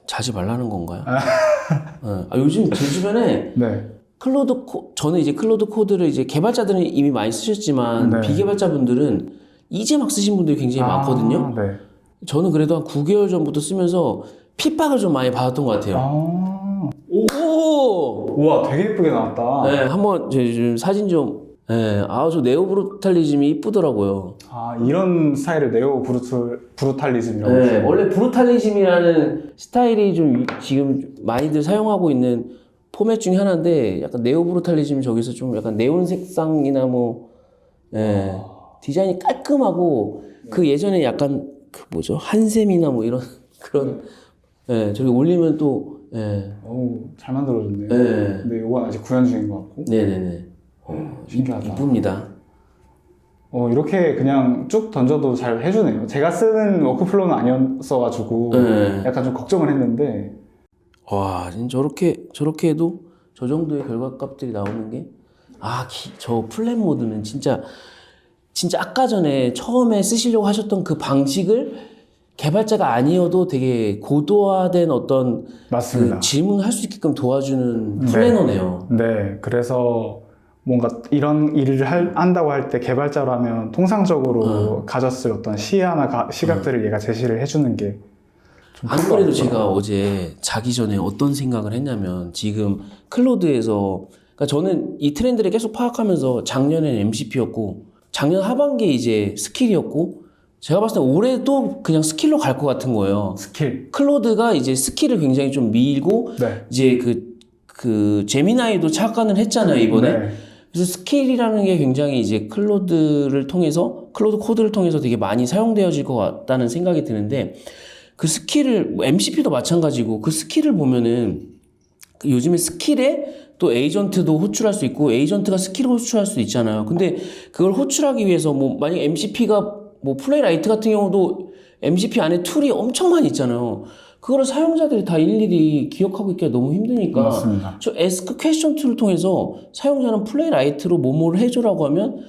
자지 말라는 건가요? 요즘 제 주변에 네. 저는 이제 클로드 코드를 이제 개발자들은 이미 많이 쓰셨지만 비개발자분들은 이제 막 쓰신 분들이 굉장히 많거든요. 네. 저는 그래도 한 9개월 전부터 쓰면서 핍박을 좀 많이 받았던 것 같아요. 우와, 되게 예쁘게 나왔다. 네, 한번 제 지금 사진 좀. 네, 저 네오 브루탈리즘이 이쁘더라고요. 이런 스타일을 네오 브루탈리즘이라고. 네, 원래 브루탈리즘이라는 스타일이 좀 지금 많이들 사용하고 있는 포맷 중에 하나인데 약간 네오 브루탈리즘 저기서 좀 약간 네온 색상이나 뭐 디자인이 깔끔하고 그 예전에 약간 그 뭐죠 한샘이나 뭐 이런 그런 저기 올리면 또 잘 만들어졌네요. 근데 이건 아직 구현 중인 것 같고. 네네네. 신기하다. 이쁩니다. 이렇게 그냥 쭉 던져도 잘 해주네요. 제가 쓰는 워크플로우는 아니었어가지고 네. 약간 좀 걱정을 했는데 와, 진짜 저렇게 해도 저 정도의 결과값들이 나오는 게, 저 플랫 모드는 진짜 아까 전에 처음에 쓰시려고 하셨던 그 방식을 개발자가 아니어도 되게 고도화된 어떤 맞습니다. 그 질문을 할 수 있게끔 도와주는 플래너네요. 네, 그래서 뭔가 이런 일을 한다고 할 때 개발자라면 통상적으로 가졌을 어떤 시야나 시각들을 얘가 제시를 해주는 게 좀 안 그래도 제가 어제 자기 전에 어떤 생각을 했냐면, 지금 클로드에서, 그러니까 저는 이 트렌드를 계속 파악하면서 작년에는 MCP였고 작년 하반기에 이제 스킬이었고, 제가 봤을 때 올해도 그냥 스킬로 갈 것 같은 거예요. 스킬. 클로드가 이제 스킬을 굉장히 좀 밀고, 네. 이제 그 제미나이도 착안을 했잖아요, 이번에. 네. 그래서 스킬이라는 게 굉장히 이제 클로드 코드를 통해서 되게 많이 사용되어질 것 같다는 생각이 드는데, 그 스킬을, MCP도 마찬가지고, 그 스킬을 보면은, 그 요즘에 스킬에 또 에이전트도 호출할 수 있고, 에이전트가 스킬을 호출할 수 있잖아요. 근데 그걸 호출하기 위해서 만약에 MCP가 플레이라이트 같은 경우도 MCP 안에 툴이 엄청 많이 있잖아요. 그거를 사용자들이 다 일일이 기억하고 있기가 너무 힘드니까. 맞습니다. 저 에스크 퀘스천 툴을 통해서 사용자는 플레이라이트로 뭐뭐를 해줘라고 하면,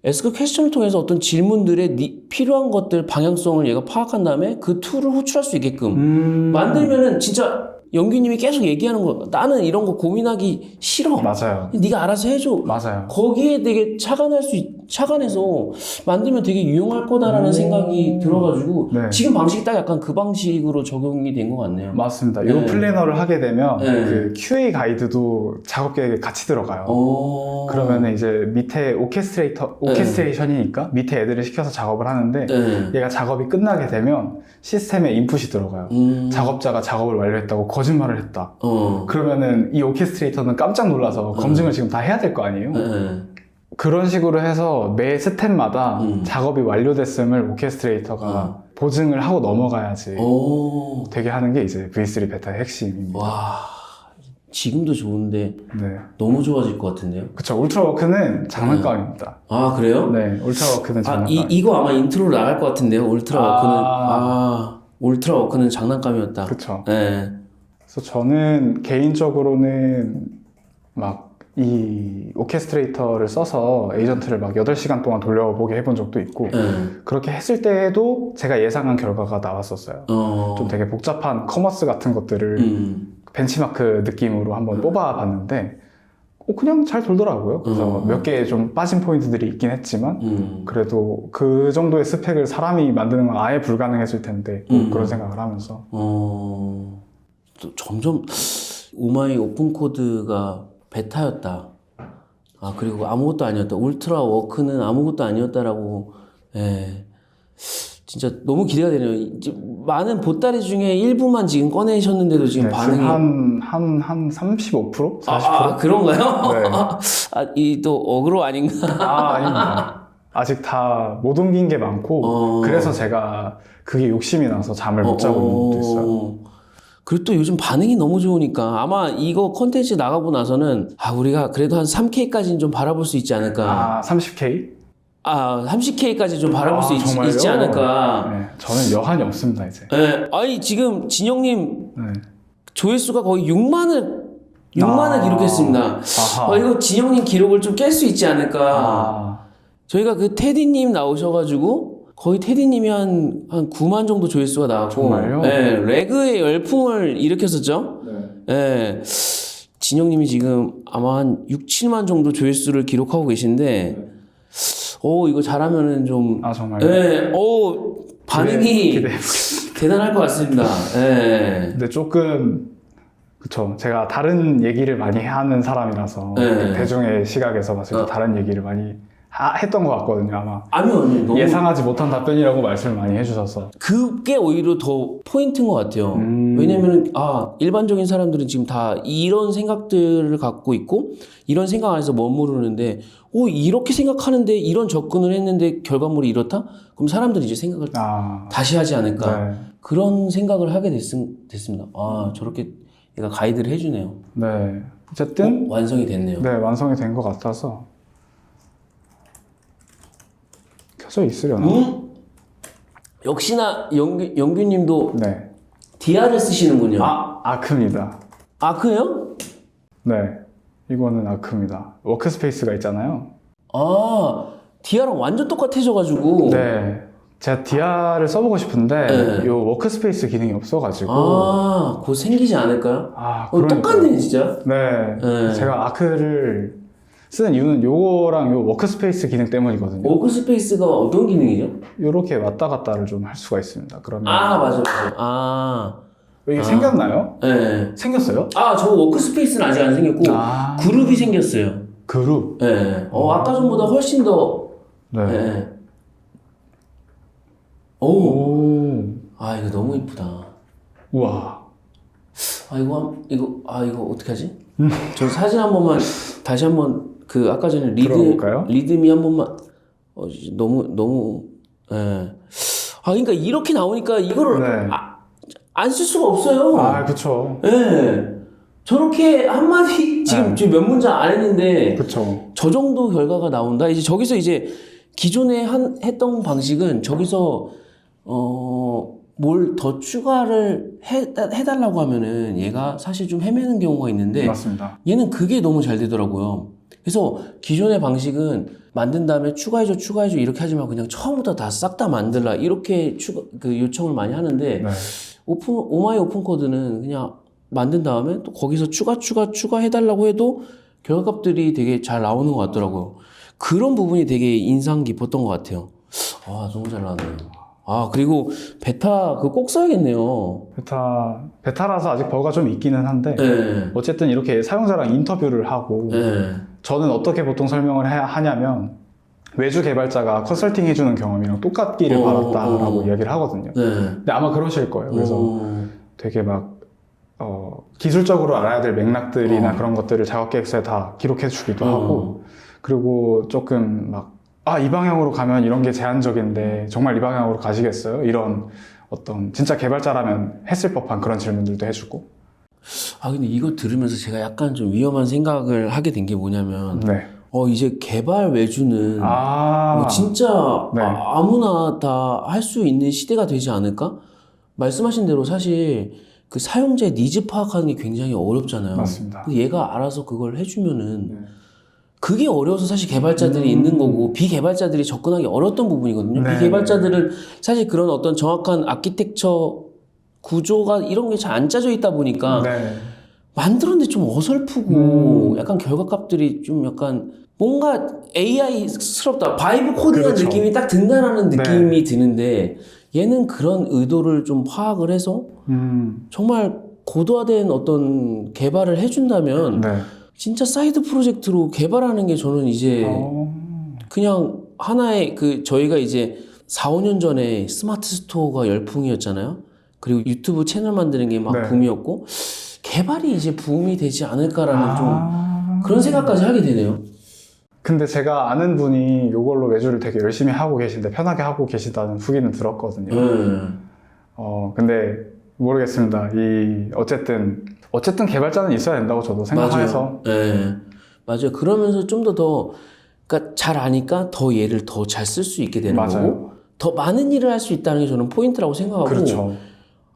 에스크 퀘스천을 통해서 어떤 질문들의 필요한 것들 방향성을 얘가 파악한 다음에 그 툴을 호출할 수 있게끔 만들면은, 진짜 영규님이 계속 얘기하는 거, 나는 이런 거 고민하기 싫어. 맞아요. 네가 알아서 해줘. 맞아요. 거기에 되게 착안해서 만들면 되게 유용할 거다라는 생각이 들어가지고, 네. 지금 방식이 딱 약간 그 방식으로 적용이 된 것 같네요. 맞습니다. 이 네. 플래너를 하게 되면 네. 그 QA 가이드도 작업 계획에 같이 들어가요. 그러면 이제 밑에 오케스트레이션이니까 밑에 애들을 시켜서 작업을 하는데, 네. 얘가 작업이 끝나게 되면 시스템에 인풋이 들어가요. 작업자가 작업을 완료했다고 거짓말을 했다. 그러면은 이 오케스트레이터는 깜짝 놀라서 검증을 지금 다 해야 될 거 아니에요? 그런 식으로 해서 매 스텝마다 작업이 완료됐음을 오케스트레이터가 보증을 하고 넘어가야지 되게 하는 게 이제 V3 베타의 핵심입니다. 와, 지금도 좋은데 네. 너무 좋아질 것 같은데요? 그쵸. 울트라워크는 장난감입니다. 아, 그래요? 네, 울트라워크는 장난감. 이거 아마 인트로로 나갈 것 같은데요? 울트라워크는 장난감이었다. 그쵸. 네. 그래서 저는 개인적으로는 막 이 오케스트레이터를 써서 에이전트를 막 8시간 동안 돌려보게 해본 적도 있고, 그렇게 했을 때에도 제가 예상한 결과가 나왔었어요. 좀 되게 복잡한 커머스 같은 것들을 벤치마크 느낌으로 한번 뽑아봤는데 그냥 잘 돌더라고요. 그래서 몇 개 좀 빠진 포인트들이 있긴 했지만 그래도 그 정도의 스펙을 사람이 만드는 건 아예 불가능했을 텐데 그런 생각을 하면서 또 점점 오마이 오픈 코드가 베타였다. 그리고 아무것도 아니었다. 울트라 워크는 아무것도 아니었다라고. 예. 진짜 너무 기대가 되네요. 이제 많은 보따리 중에 일부만 지금 꺼내셨는데도 지금 네, 반응이 지금 한 35%? 40%? 그런가요? 네. 이 또 어그로 아닌가? 아닙니다. 아직 다 못 옮긴 게 많고 그래서 제가 그게 욕심이 나서 잠을 못 자고 있는 것도 있어요. 그리고 또 요즘 반응이 너무 좋으니까 아마 이거 콘텐츠 나가고 나서는 우리가 그래도 한 3K까지는 좀 바라볼 수 있지 않을까. 30K? 30K까지 좀 바라볼 수 정말요? 있지 않을까. 네, 저는 여한이 없습니다 이제. 네. 지금 진영님 네. 조회수가 거의 6만을 기록했습니다. 아하. 이거 진영님 기록을 좀 깰 수 있지 않을까. 저희가 그 테디님 나오셔가지고 거의 테디님이 한 9만 정도 조회수가 나왔고, 정말요? 네, 레그의 열풍을 일으켰었죠. 네. 진영님이 지금 아마 한 6, 7만 정도 조회수를 기록하고 계신데, 이거 잘하면은 좀, 정말요? 네, 반응이 기대해보겠습니다. 대단할 것 같습니다. 네. 근데 조금 그쵸. 제가 다른 얘기를 많이 하는 사람이라서 네. 대중의 시각에서 봤을 때 다른 얘기를 많이 했던 것 같거든요. 아마 아니요, 너무 예상하지 못한 답변이라고 말씀을 많이 해주셔서 그게 오히려 더 포인트인 것 같아요. 왜냐면은 일반적인 사람들은 지금 다 이런 생각들을 갖고 있고 이런 생각 안에서 머무르는데 이렇게 생각하는데 이런 접근을 했는데 결과물이 이렇다? 그럼 사람들이 이제 생각을 다시 하지 않을까. 네. 그런 생각을 하게 됐습니다. 저렇게 얘가 가이드를 해주네요. 네. 어쨌든 완성이 됐네요. 네, 완성이 된 것 같아서 켜져 있으려나? 역시나 영규님도 네. 디아를 쓰시는군요. 아크입니다. 아크예요? 네. 이거는 아크입니다. 워크스페이스가 있잖아요. 아, 디아랑 완전 똑같아져가지고. 네. 제가 디아를 써보고 싶은데 네. 요 워크스페이스 기능이 없어가지고 아, 곧 생기지 않을까요? 그러니까요. 똑같네, 진짜. 네. 네. 제가 아크를 쓰는 이유는 요거랑 요 워크스페이스 기능 때문이거든요. 워크스페이스가 어떤 기능이죠? 요렇게 왔다 갔다를 좀 할 수가 있습니다. 그러면 아, 맞아. 아, 이게 생겼나요? 네. 생겼어요? 아, 저 워크스페이스는 아직 안 생겼고, 그룹이 생겼어요. 그룹? 네. 아까 전보다 훨씬 더, 네. 네. 아, 이거 너무 이쁘다. 우와. 이거 어떻게 하지? 저 사진 한 번만, 다시 한 번, 아까 전에 들어볼까요? 리드미 한 번만, 너무, 예. 그러니까 이렇게 나오니까 이거를 네. 안 쓸 수가 없어요. 그쵸. 예. 저렇게 한마디, 지금 몇 문장 안 했는데, 그쵸. 저 정도 결과가 나온다? 이제 저기서 이제 기존에 했던 방식은 저기서, 뭘 더 추가를 해달라고 하면은 얘가 사실 좀 헤매는 경우가 있는데 맞습니다. 얘는 그게 너무 잘 되더라고요. 그래서 기존의 방식은 만든 다음에 추가해줘 이렇게 하지 말고 그냥 처음부터 다 싹 다 만들라 이렇게 요청을 많이 하는데 네. 오마이 오픈 코드는 그냥 만든 다음에 또 거기서 추가해달라고 해도 결과값들이 되게 잘 나오는 것 같더라고요. 그런 부분이 되게 인상 깊었던 것 같아요. 너무 잘 나왔네요. 그리고 베타 그거 꼭 써야겠네요. 베타라서 아직 버그가 좀 있기는 한데 네. 어쨌든 이렇게 사용자랑 인터뷰를 하고 네. 저는 어떻게 보통 설명을 하냐면 외주 개발자가 컨설팅 해주는 경험이랑 똑같기를 바랐다라고 이야기를 하거든요. 네. 근데 아마 그러실 거예요. 그래서 되게 막 기술적으로 알아야 될 맥락들이나 그런 것들을 작업 계획서에 다 기록해 주기도 하고 그리고 조금 막 이 방향으로 가면 이런 게 제한적인데 정말 이 방향으로 가시겠어요? 이런 어떤 진짜 개발자라면 했을 법한 그런 질문들도 해주고. 근데 이거 들으면서 제가 약간 좀 위험한 생각을 하게 된 게 뭐냐면 네. 이제 개발 외주는 진짜 네. 아무나 다 할 수 있는 시대가 되지 않을까? 말씀하신 대로 사실 그 사용자의 니즈 파악하는 게 굉장히 어렵잖아요. 맞습니다. 근데 얘가 알아서 그걸 해주면은 네. 그게 어려워서 사실 개발자들이 있는 거고 비개발자들이 접근하기 어려웠던 부분이거든요. 네. 비개발자들은 사실 그런 어떤 정확한 아키텍처 구조가 이런 게 잘 안 짜져 있다 보니까 네. 만들었는데 좀 어설프고 약간 결과값들이 좀 약간 뭔가 AI스럽다. 바이브 코딩한 그렇죠. 느낌이 딱 든다라는 느낌이 드는데 얘는 그런 의도를 좀 파악을 해서 정말 고도화된 어떤 개발을 해준다면 네. 진짜 사이드 프로젝트로 개발하는 게 저는 이제 그냥 하나의 저희가 이제 4, 5년 전에 스마트 스토어가 열풍이었잖아요. 그리고 유튜브 채널 만드는 게 막 네. 붐이었고 개발이 이제 붐이 되지 않을까라는 좀 그런 생각까지 하게 되네요. 근데 제가 아는 분이 이걸로 외주를 되게 열심히 하고 계신데 편하게 하고 계시다는 후기는 들었거든요. 근데 모르겠습니다. 어쨌든 개발자는 있어야 된다고 저도 생각해서. 네. 맞아요. 그러면서 좀 그러니까 잘 아니까 더 얘를 더 잘 쓸 수 있게 되는 거고 더 많은 일을 할 수 있다는 게 저는 포인트라고 생각하고 그렇죠.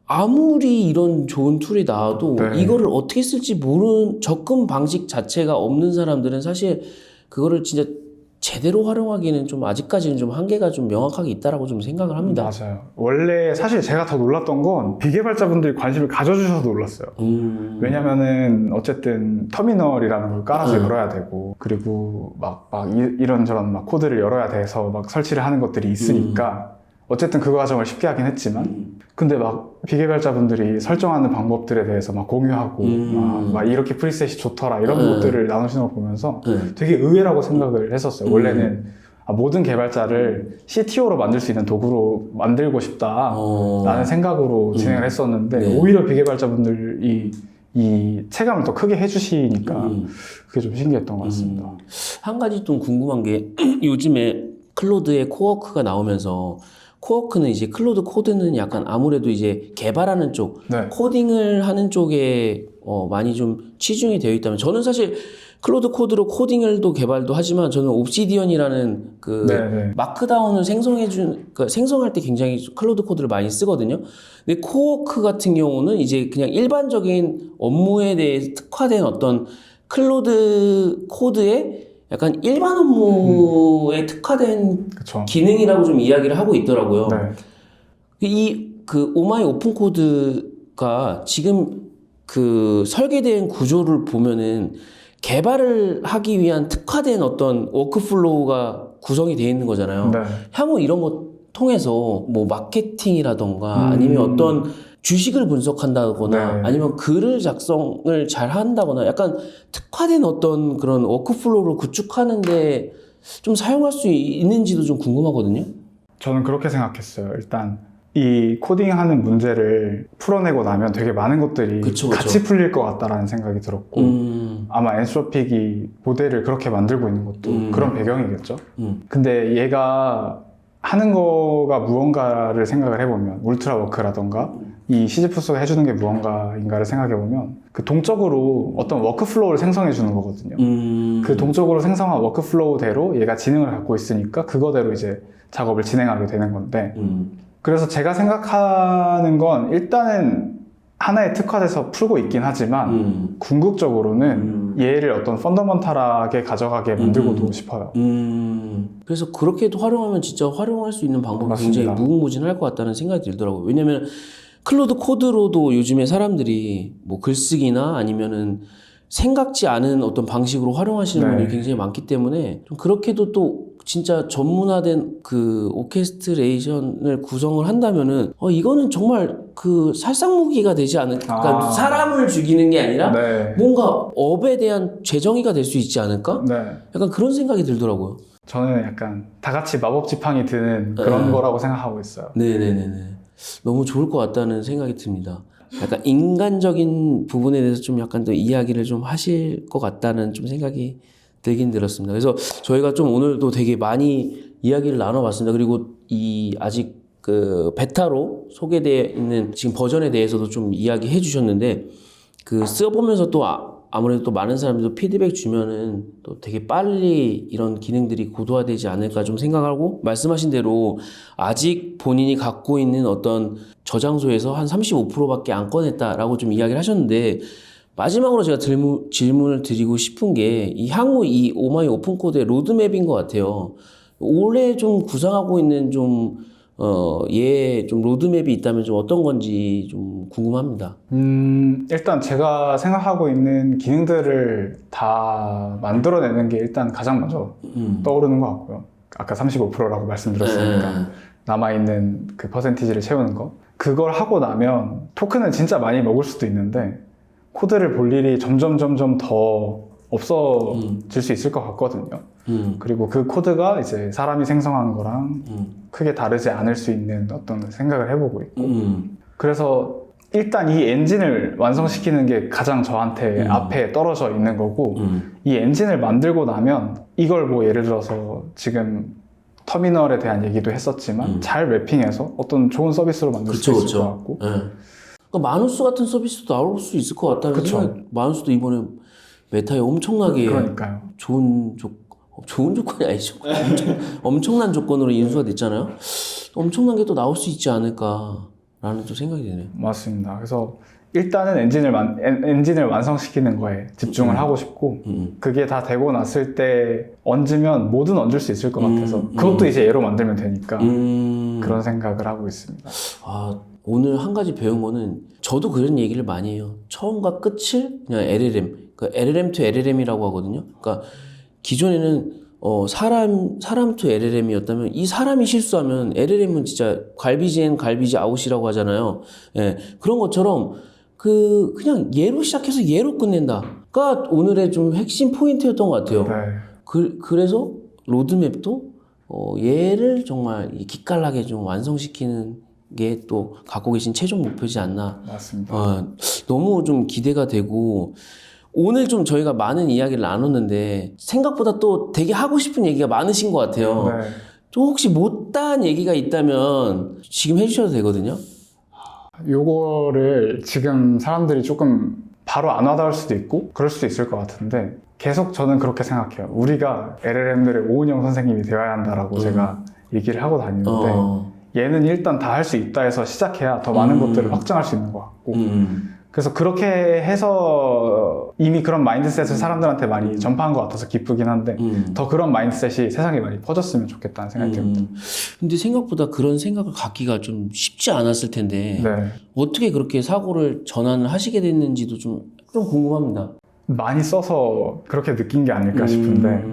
아무리 이런 좋은 툴이 나와도 네. 이거를 어떻게 쓸지 모르는 접근 방식 자체가 없는 사람들은 사실 그거를 진짜 제대로 활용하기는 좀 아직까지는 좀 한계가 좀 명확하게 있다라고 좀 생각을 합니다. 맞아요. 원래 사실 제가 더 놀랐던 건 비개발자분들이 관심을 가져주셔서 놀랐어요. 왜냐면은 어쨌든 터미널이라는 걸 깔아서 열어야 되고 그리고 막 이런저런 막 코드를 열어야 돼서 막 설치를 하는 것들이 있으니까 어쨌든 그 과정을 쉽게 하긴 했지만 근데 막 비개발자분들이 설정하는 방법들에 대해서 막 공유하고 막 이렇게 프리셋이 좋더라 이런 것들을 나누시는 걸 보면서 되게 의외라고 생각을 했었어요. 원래는 모든 개발자를 CTO로 만들 수 있는 도구로 만들고 싶다라는 생각으로 진행을 했었는데 오히려 비개발자분들이 이 체감을 더 크게 해주시니까 그게 좀 신기했던 것 같습니다. 한 가지 좀 궁금한 게 요즘에 클로드의 코워크가 나오면서 코워크는 이제 클로드 코드는 약간 아무래도 이제 개발하는 쪽, 코딩을 하는 쪽에 많이 좀 치중이 되어 있다면 저는 사실 클로드 코드로 코딩을도 개발도 하지만 저는 옵시디언이라는 그 네네. 마크다운을 그러니까 생성할 때 굉장히 클로드 코드를 많이 쓰거든요. 근데 코워크 같은 경우는 이제 그냥 일반적인 업무에 대해 특화된 어떤 클로드 코드의 약간 일반 업무에 특화된 그쵸. 기능이라고 좀 이야기를 하고 있더라고요. 네. 그 오마이 오픈 코드가 지금 그 설계된 구조를 보면은 개발을 하기 위한 특화된 어떤 워크플로우가 구성이 되어 있는 거잖아요. 네. 향후 이런 거 통해서 뭐 마케팅이라던가 아니면 어떤 주식을 분석한다거나 네. 아니면 글을 작성을 잘 한다거나 약간 특화된 어떤 그런 워크플로우를 구축하는데 좀 사용할 수 있는지도 좀 궁금하거든요. 저는 그렇게 생각했어요. 일단 이 코딩하는 문제를 풀어내고 나면 되게 많은 것들이 그쵸. 같이 풀릴 것 같다라는 생각이 들었고 아마 엔트로픽이 모델을 그렇게 만들고 있는 것도 그런 배경이겠죠. 근데 얘가 하는 거가 무언가를 생각을 해보면 울트라워크라던가 이 시지프스가 해주는 게 무언가인가를 생각해보면 그 동적으로 어떤 워크플로우를 생성해 주는 거거든요. 그 동적으로 생성한 워크플로우대로 얘가 지능을 갖고 있으니까 그거대로 이제 작업을 진행하게 되는 건데 그래서 제가 생각하는 건 일단은 하나에 특화돼서 풀고 있긴 하지만 궁극적으로는 얘를 어떤 펀더먼탈하게 가져가게 만들고도 싶어요. 그래서 그렇게도 활용하면 진짜 활용할 수 있는 방법이 맞습니다. 굉장히 무궁무진할 것 같다는 생각이 들더라고요. 왜냐면 클로드 코드로도 요즘에 사람들이 뭐 글쓰기나 아니면은 생각지 않은 어떤 방식으로 활용하시는 네. 분들이 굉장히 많기 때문에 좀 그렇게도 또 진짜 전문화된 그 오케스트레이션을 구성을 한다면은 이거는 정말 그 살상무기가 되지 않을까. 그러니까 사람을 죽이는 게 아니라 네. 뭔가 업에 대한 재정의가 될 수 있지 않을까? 네. 약간 그런 생각이 들더라고요. 저는 약간 다 같이 마법 지팡이 드는 그런 거라고 생각하고 있어요. 네네네네. 너무 좋을 것 같다는 생각이 듭니다. 약간 인간적인 부분에 대해서 좀 약간 더 이야기를 좀 하실 것 같다는 좀 생각이 들긴 들었습니다. 그래서 저희가 좀 오늘도 되게 많이 이야기를 나눠봤습니다. 그리고 이 아직 그 베타로 소개되어 있는 지금 버전에 대해서도 좀 이야기해 주셨는데 그 써보면서 또 아무래도 또 많은 사람들도 피드백 주면은 또 되게 빨리 이런 기능들이 고도화되지 않을까 좀 생각하고 말씀하신 대로 아직 본인이 갖고 있는 어떤 저장소에서 한 35%밖에 안 꺼냈다라고 좀 이야기를 하셨는데 마지막으로 제가 질문을 드리고 싶은 게 이 향후 이 오마이 오픈 코드의 로드맵인 것 같아요. 올해 좀 구상하고 있는 좀 좀 로드맵이 있다면 좀 어떤 건지 좀 궁금합니다. 일단 제가 생각하고 있는 기능들을 다 만들어내는 게 일단 가장 먼저 떠오르는 것 같고요. 아까 35%라고 말씀드렸으니까 남아있는 그 퍼센티지를 채우는 거. 그걸 하고 나면 토큰은 진짜 많이 먹을 수도 있는데 코드를 볼 일이 점점 더 없어질 수 있을 것 같거든요. 그리고 그 코드가 이제 사람이 생성한 거랑 크게 다르지 않을 수 있는 어떤 생각을 해보고 있고 그래서 일단 이 엔진을 완성시키는 게 가장 저한테 앞에 떨어져 있는 거고 이 엔진을 만들고 나면 이걸 뭐 예를 들어서 지금 터미널에 대한 얘기도 했었지만 잘 랩핑해서 어떤 좋은 서비스로 만들 수 있을 것 같고 그러니까 마누스 같은 서비스도 나올 수 있을 것 같다는 생각이 마누스도 이번에 메타에 엄청나게 그러니까요. 좋은 조건이 아니죠. 엄청난 조건으로 인수가 됐잖아요. 엄청난 게 또 나올 수 있지 않을까라는 또 생각이 드네요. 맞습니다. 그래서 일단은 엔진을 완성시키는 거에 집중을 하고 싶고 그게 다 되고 났을 때 얹으면 뭐든 얹을 수 있을 것 같아서 그것도 이제 얘로 만들면 되니까 그런 생각을 하고 있습니다. 오늘 한 가지 배운 거는 저도 그런 얘기를 많이 해요. 처음과 끝을 그냥 LLM, 그러니까 LLM to LLM이라고 하거든요. 그러니까 기존에는 사람 to LLM이었다면 이 사람이 실수하면 LLM은 진짜 갈비지 인 갈비지 아웃이라고 하잖아요. 예, 그런 것처럼 그냥 얘로 시작해서 얘로 끝낸다가 오늘의 좀 핵심 포인트였던 것 같아요. 네. 그래서 로드맵도 얘를 정말 기깔나게 좀 완성시키는 게 또 갖고 계신 최종 목표지 않나. 맞습니다. 너무 좀 기대가 되고 오늘 좀 저희가 많은 이야기를 나눴는데 생각보다 또 되게 하고 싶은 얘기가 많으신 것 같아요. 네. 좀 혹시 못다한 얘기가 있다면 지금 해주셔도 되거든요. 요거를 지금 사람들이 조금 바로 안 와닿을 수도 있고 그럴 수도 있을 것 같은데 계속 저는 그렇게 생각해요. 우리가 LLM들의 오은영 선생님이 되어야 한다라고 제가 얘기를 하고 다니는데 얘는 일단 다 할 수 있다 해서 시작해야 더 많은 것들을 확장할 수 있는 것 같고 그래서 그렇게 해서 이미 그런 마인드셋을 사람들한테 많이 전파한 것 같아서 기쁘긴 한데 더 그런 마인드셋이 세상에 많이 퍼졌으면 좋겠다는 생각이 듭니다. 근데 생각보다 그런 생각을 갖기가 좀 쉽지 않았을 텐데 네. 어떻게 그렇게 사고를 전환을 하시게 됐는지도 좀 궁금합니다. 많이 써서 그렇게 느낀 게 아닐까 싶은데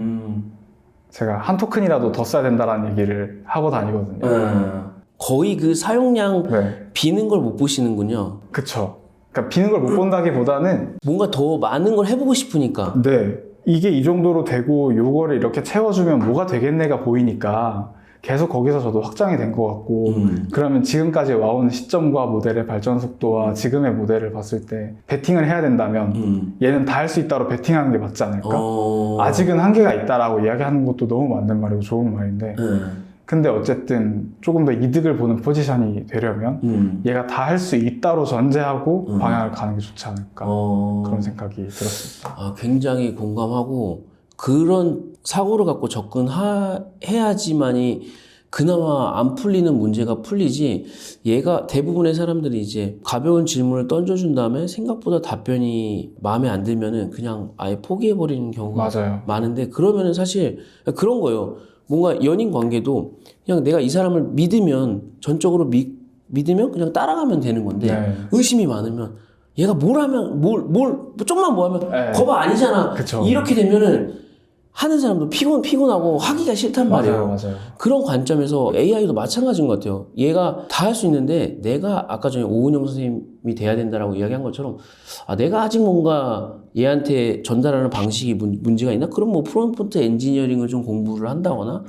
제가 한 토큰이라도 더 써야 된다라는 얘기를 하고 다니거든요. 거의 그 사용량 네. 비는 걸 못 보시는군요. 그쵸. 그러니까 비는 걸 못 본다기보다는 뭔가 더 많은 걸 해보고 싶으니까. 네, 이게 이 정도로 되고 요거를 이렇게 채워주면 뭐가 되겠네가 보이니까 계속 거기서 저도 확장이 된 것 같고 그러면 지금까지 와온 시점과 모델의 발전 속도와 지금의 모델을 봤을 때 베팅을 해야 된다면 얘는 다 할 수 있다로 베팅하는 게 맞지 않을까? 아직은 한계가 있다라고 이야기하는 것도 너무 맞는 말이고 좋은 말인데 근데 어쨌든 조금 더 이득을 보는 포지션이 되려면 얘가 다 할 수 있다로 전제하고 방향을 가는 게 좋지 않을까 그런 생각이 들었습니다. 아, 굉장히 공감하고 그런 사고를 갖고 접근해야지만이 그나마 안 풀리는 문제가 풀리지 얘가 대부분의 사람들이 이제 가벼운 질문을 던져준 다음에 생각보다 답변이 마음에 안 들면은 그냥 아예 포기해버리는 경우가 맞아요. 많은데 그러면은 사실 그런 거예요. 뭔가 연인 관계도 그냥 내가 이 사람을 믿으면 전적으로 믿으면 그냥 따라가면 되는 건데 네. 의심이 많으면 얘가 뭘 하면 좀만 뭐 하면 네. 거봐 아니잖아. 그쵸. 이렇게 되면은 하는 사람도 피곤하고 하기가 싫단 말이에요. 맞아요. 그런 관점에서 AI도 마찬가지인 것 같아요. 얘가 다 할 수 있는데 내가 아까 전에 오은영 선생님이 돼야 된다라고 이야기한 것처럼 내가 아직 뭔가 얘한테 전달하는 방식이 문제가 있나? 그럼 뭐 프롬프트 엔지니어링을 좀 공부를 한다거나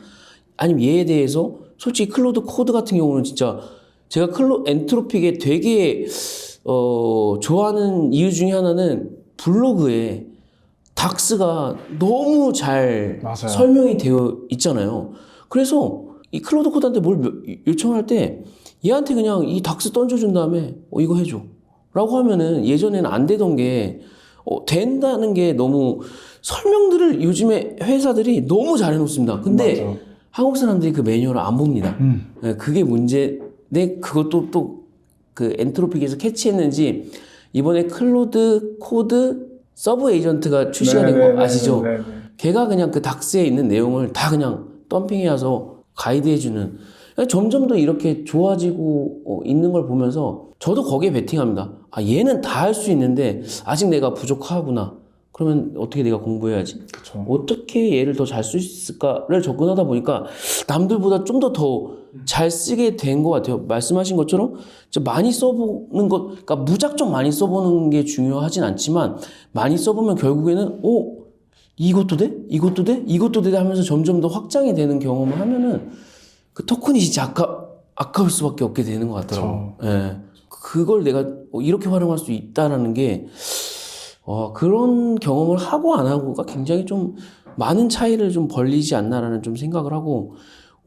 아니면 얘에 대해서 솔직히 클로드 코드 같은 경우는 진짜 제가 엔트로픽에 되게 좋아하는 이유 중에 하나는 블로그에 닥스가 너무 잘 맞아요. 설명이 되어 있잖아요. 그래서 이 클로드 코드한테 뭘 요청할 때 얘한테 그냥 이 닥스 던져준 다음에 이거 해줘 라고 하면은 예전에는 안 되던 게 된다는 게 너무 설명들을 요즘에 회사들이 너무 잘 해놓습니다. 근데 맞아. 한국 사람들이 그 매뉴얼을 안 봅니다. 네, 그게 문제인데 그것도 또 그 엔트로픽에서 캐치했는지 이번에 클로드 코드 서브 에이전트가 출시가 된 거 아시죠? 네네. 걔가 그냥 그 닥스에 있는 내용을 다 그냥 덤핑해 와서 가이드해주는 점점 더 이렇게 좋아지고 있는 걸 보면서 저도 거기에 베팅합니다. 얘는 다 할 수 있는데 아직 내가 부족하구나. 그러면 어떻게 내가 공부해야지? 그쵸. 어떻게 얘를 더 잘 쓸 수 있을까를 접근하다 보니까 남들보다 좀 더 잘 쓰게 된 것 같아요. 말씀하신 것처럼 많이 써보는 것, 그러니까 무작정 많이 써보는 게 중요하진 않지만 많이 써보면 결국에는 이것도 돼? 이것도 돼? 이것도 돼? 하면서 점점 더 확장이 되는 경험을 하면은 그 토큰이 진짜 아까울 수밖에 없게 되는 것 같더라고요. 예. 그걸 내가 이렇게 활용할 수 있다라는 게 그런 경험을 하고 안 하고가 굉장히 좀 많은 차이를 좀 벌리지 않나라는 좀 생각을 하고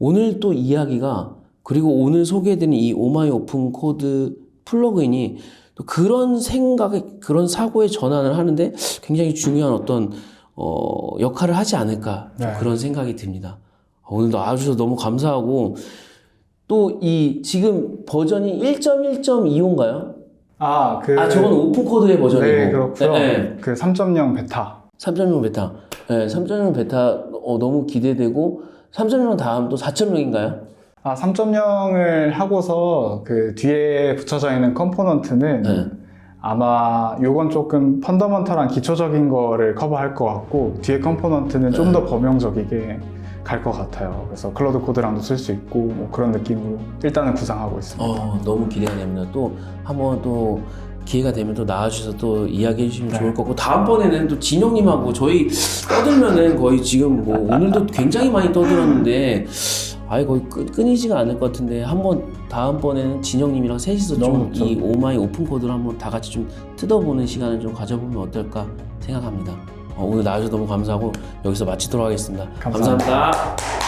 오늘 또 이야기가 그리고 오늘 소개해드린 이 오마이 오픈 코드 플러그인이 또 그런 생각에 그런 사고의 전환을 하는데 굉장히 중요한 어떤 역할을 하지 않을까 좀 그런 생각이 듭니다. 오늘도 와주셔서 너무 감사하고 또 이 지금 버전이 1.1.25인가요? 저건 오픈 코드의 버전이고. 네, 그렇고요. 네. 그 3.0 베타. 3.0 베타. 네, 3.0 베타 너무 기대되고 3.0 다음 또 4.0인가요? 3.0을 하고서 그 뒤에 붙여져 있는 컴포넌트는 아마 요건 조금 펀더먼털한 기초적인 거를 커버할 것 같고 뒤에 컴포넌트는 좀 더 범용적이게 갈 것 같아요. 그래서 클로드 코드랑도 쓸 수 있고 뭐 그런 느낌으로 일단은 구상하고 있습니다. 너무 기대가 됩니다. 또 한번 또 기회가 되면 또 나와주셔서 또 이야기해 주시면 좋을 것 같고 다음번에는 또 진영님하고 저희 떠들면은 거의 지금 뭐 오늘도 굉장히 많이 떠들었는데 거의 끊이지가 않을 것 같은데 한번 다음번에는 진영님이랑 셋이서 좀 이 오마이 오픈 코드를 한번 다 같이 좀 뜯어보는 시간을 좀 가져보면 어떨까 생각합니다. 오늘 나와주셔서 너무 감사하고 여기서 마치도록 하겠습니다. 감사합니다. 감사합니다.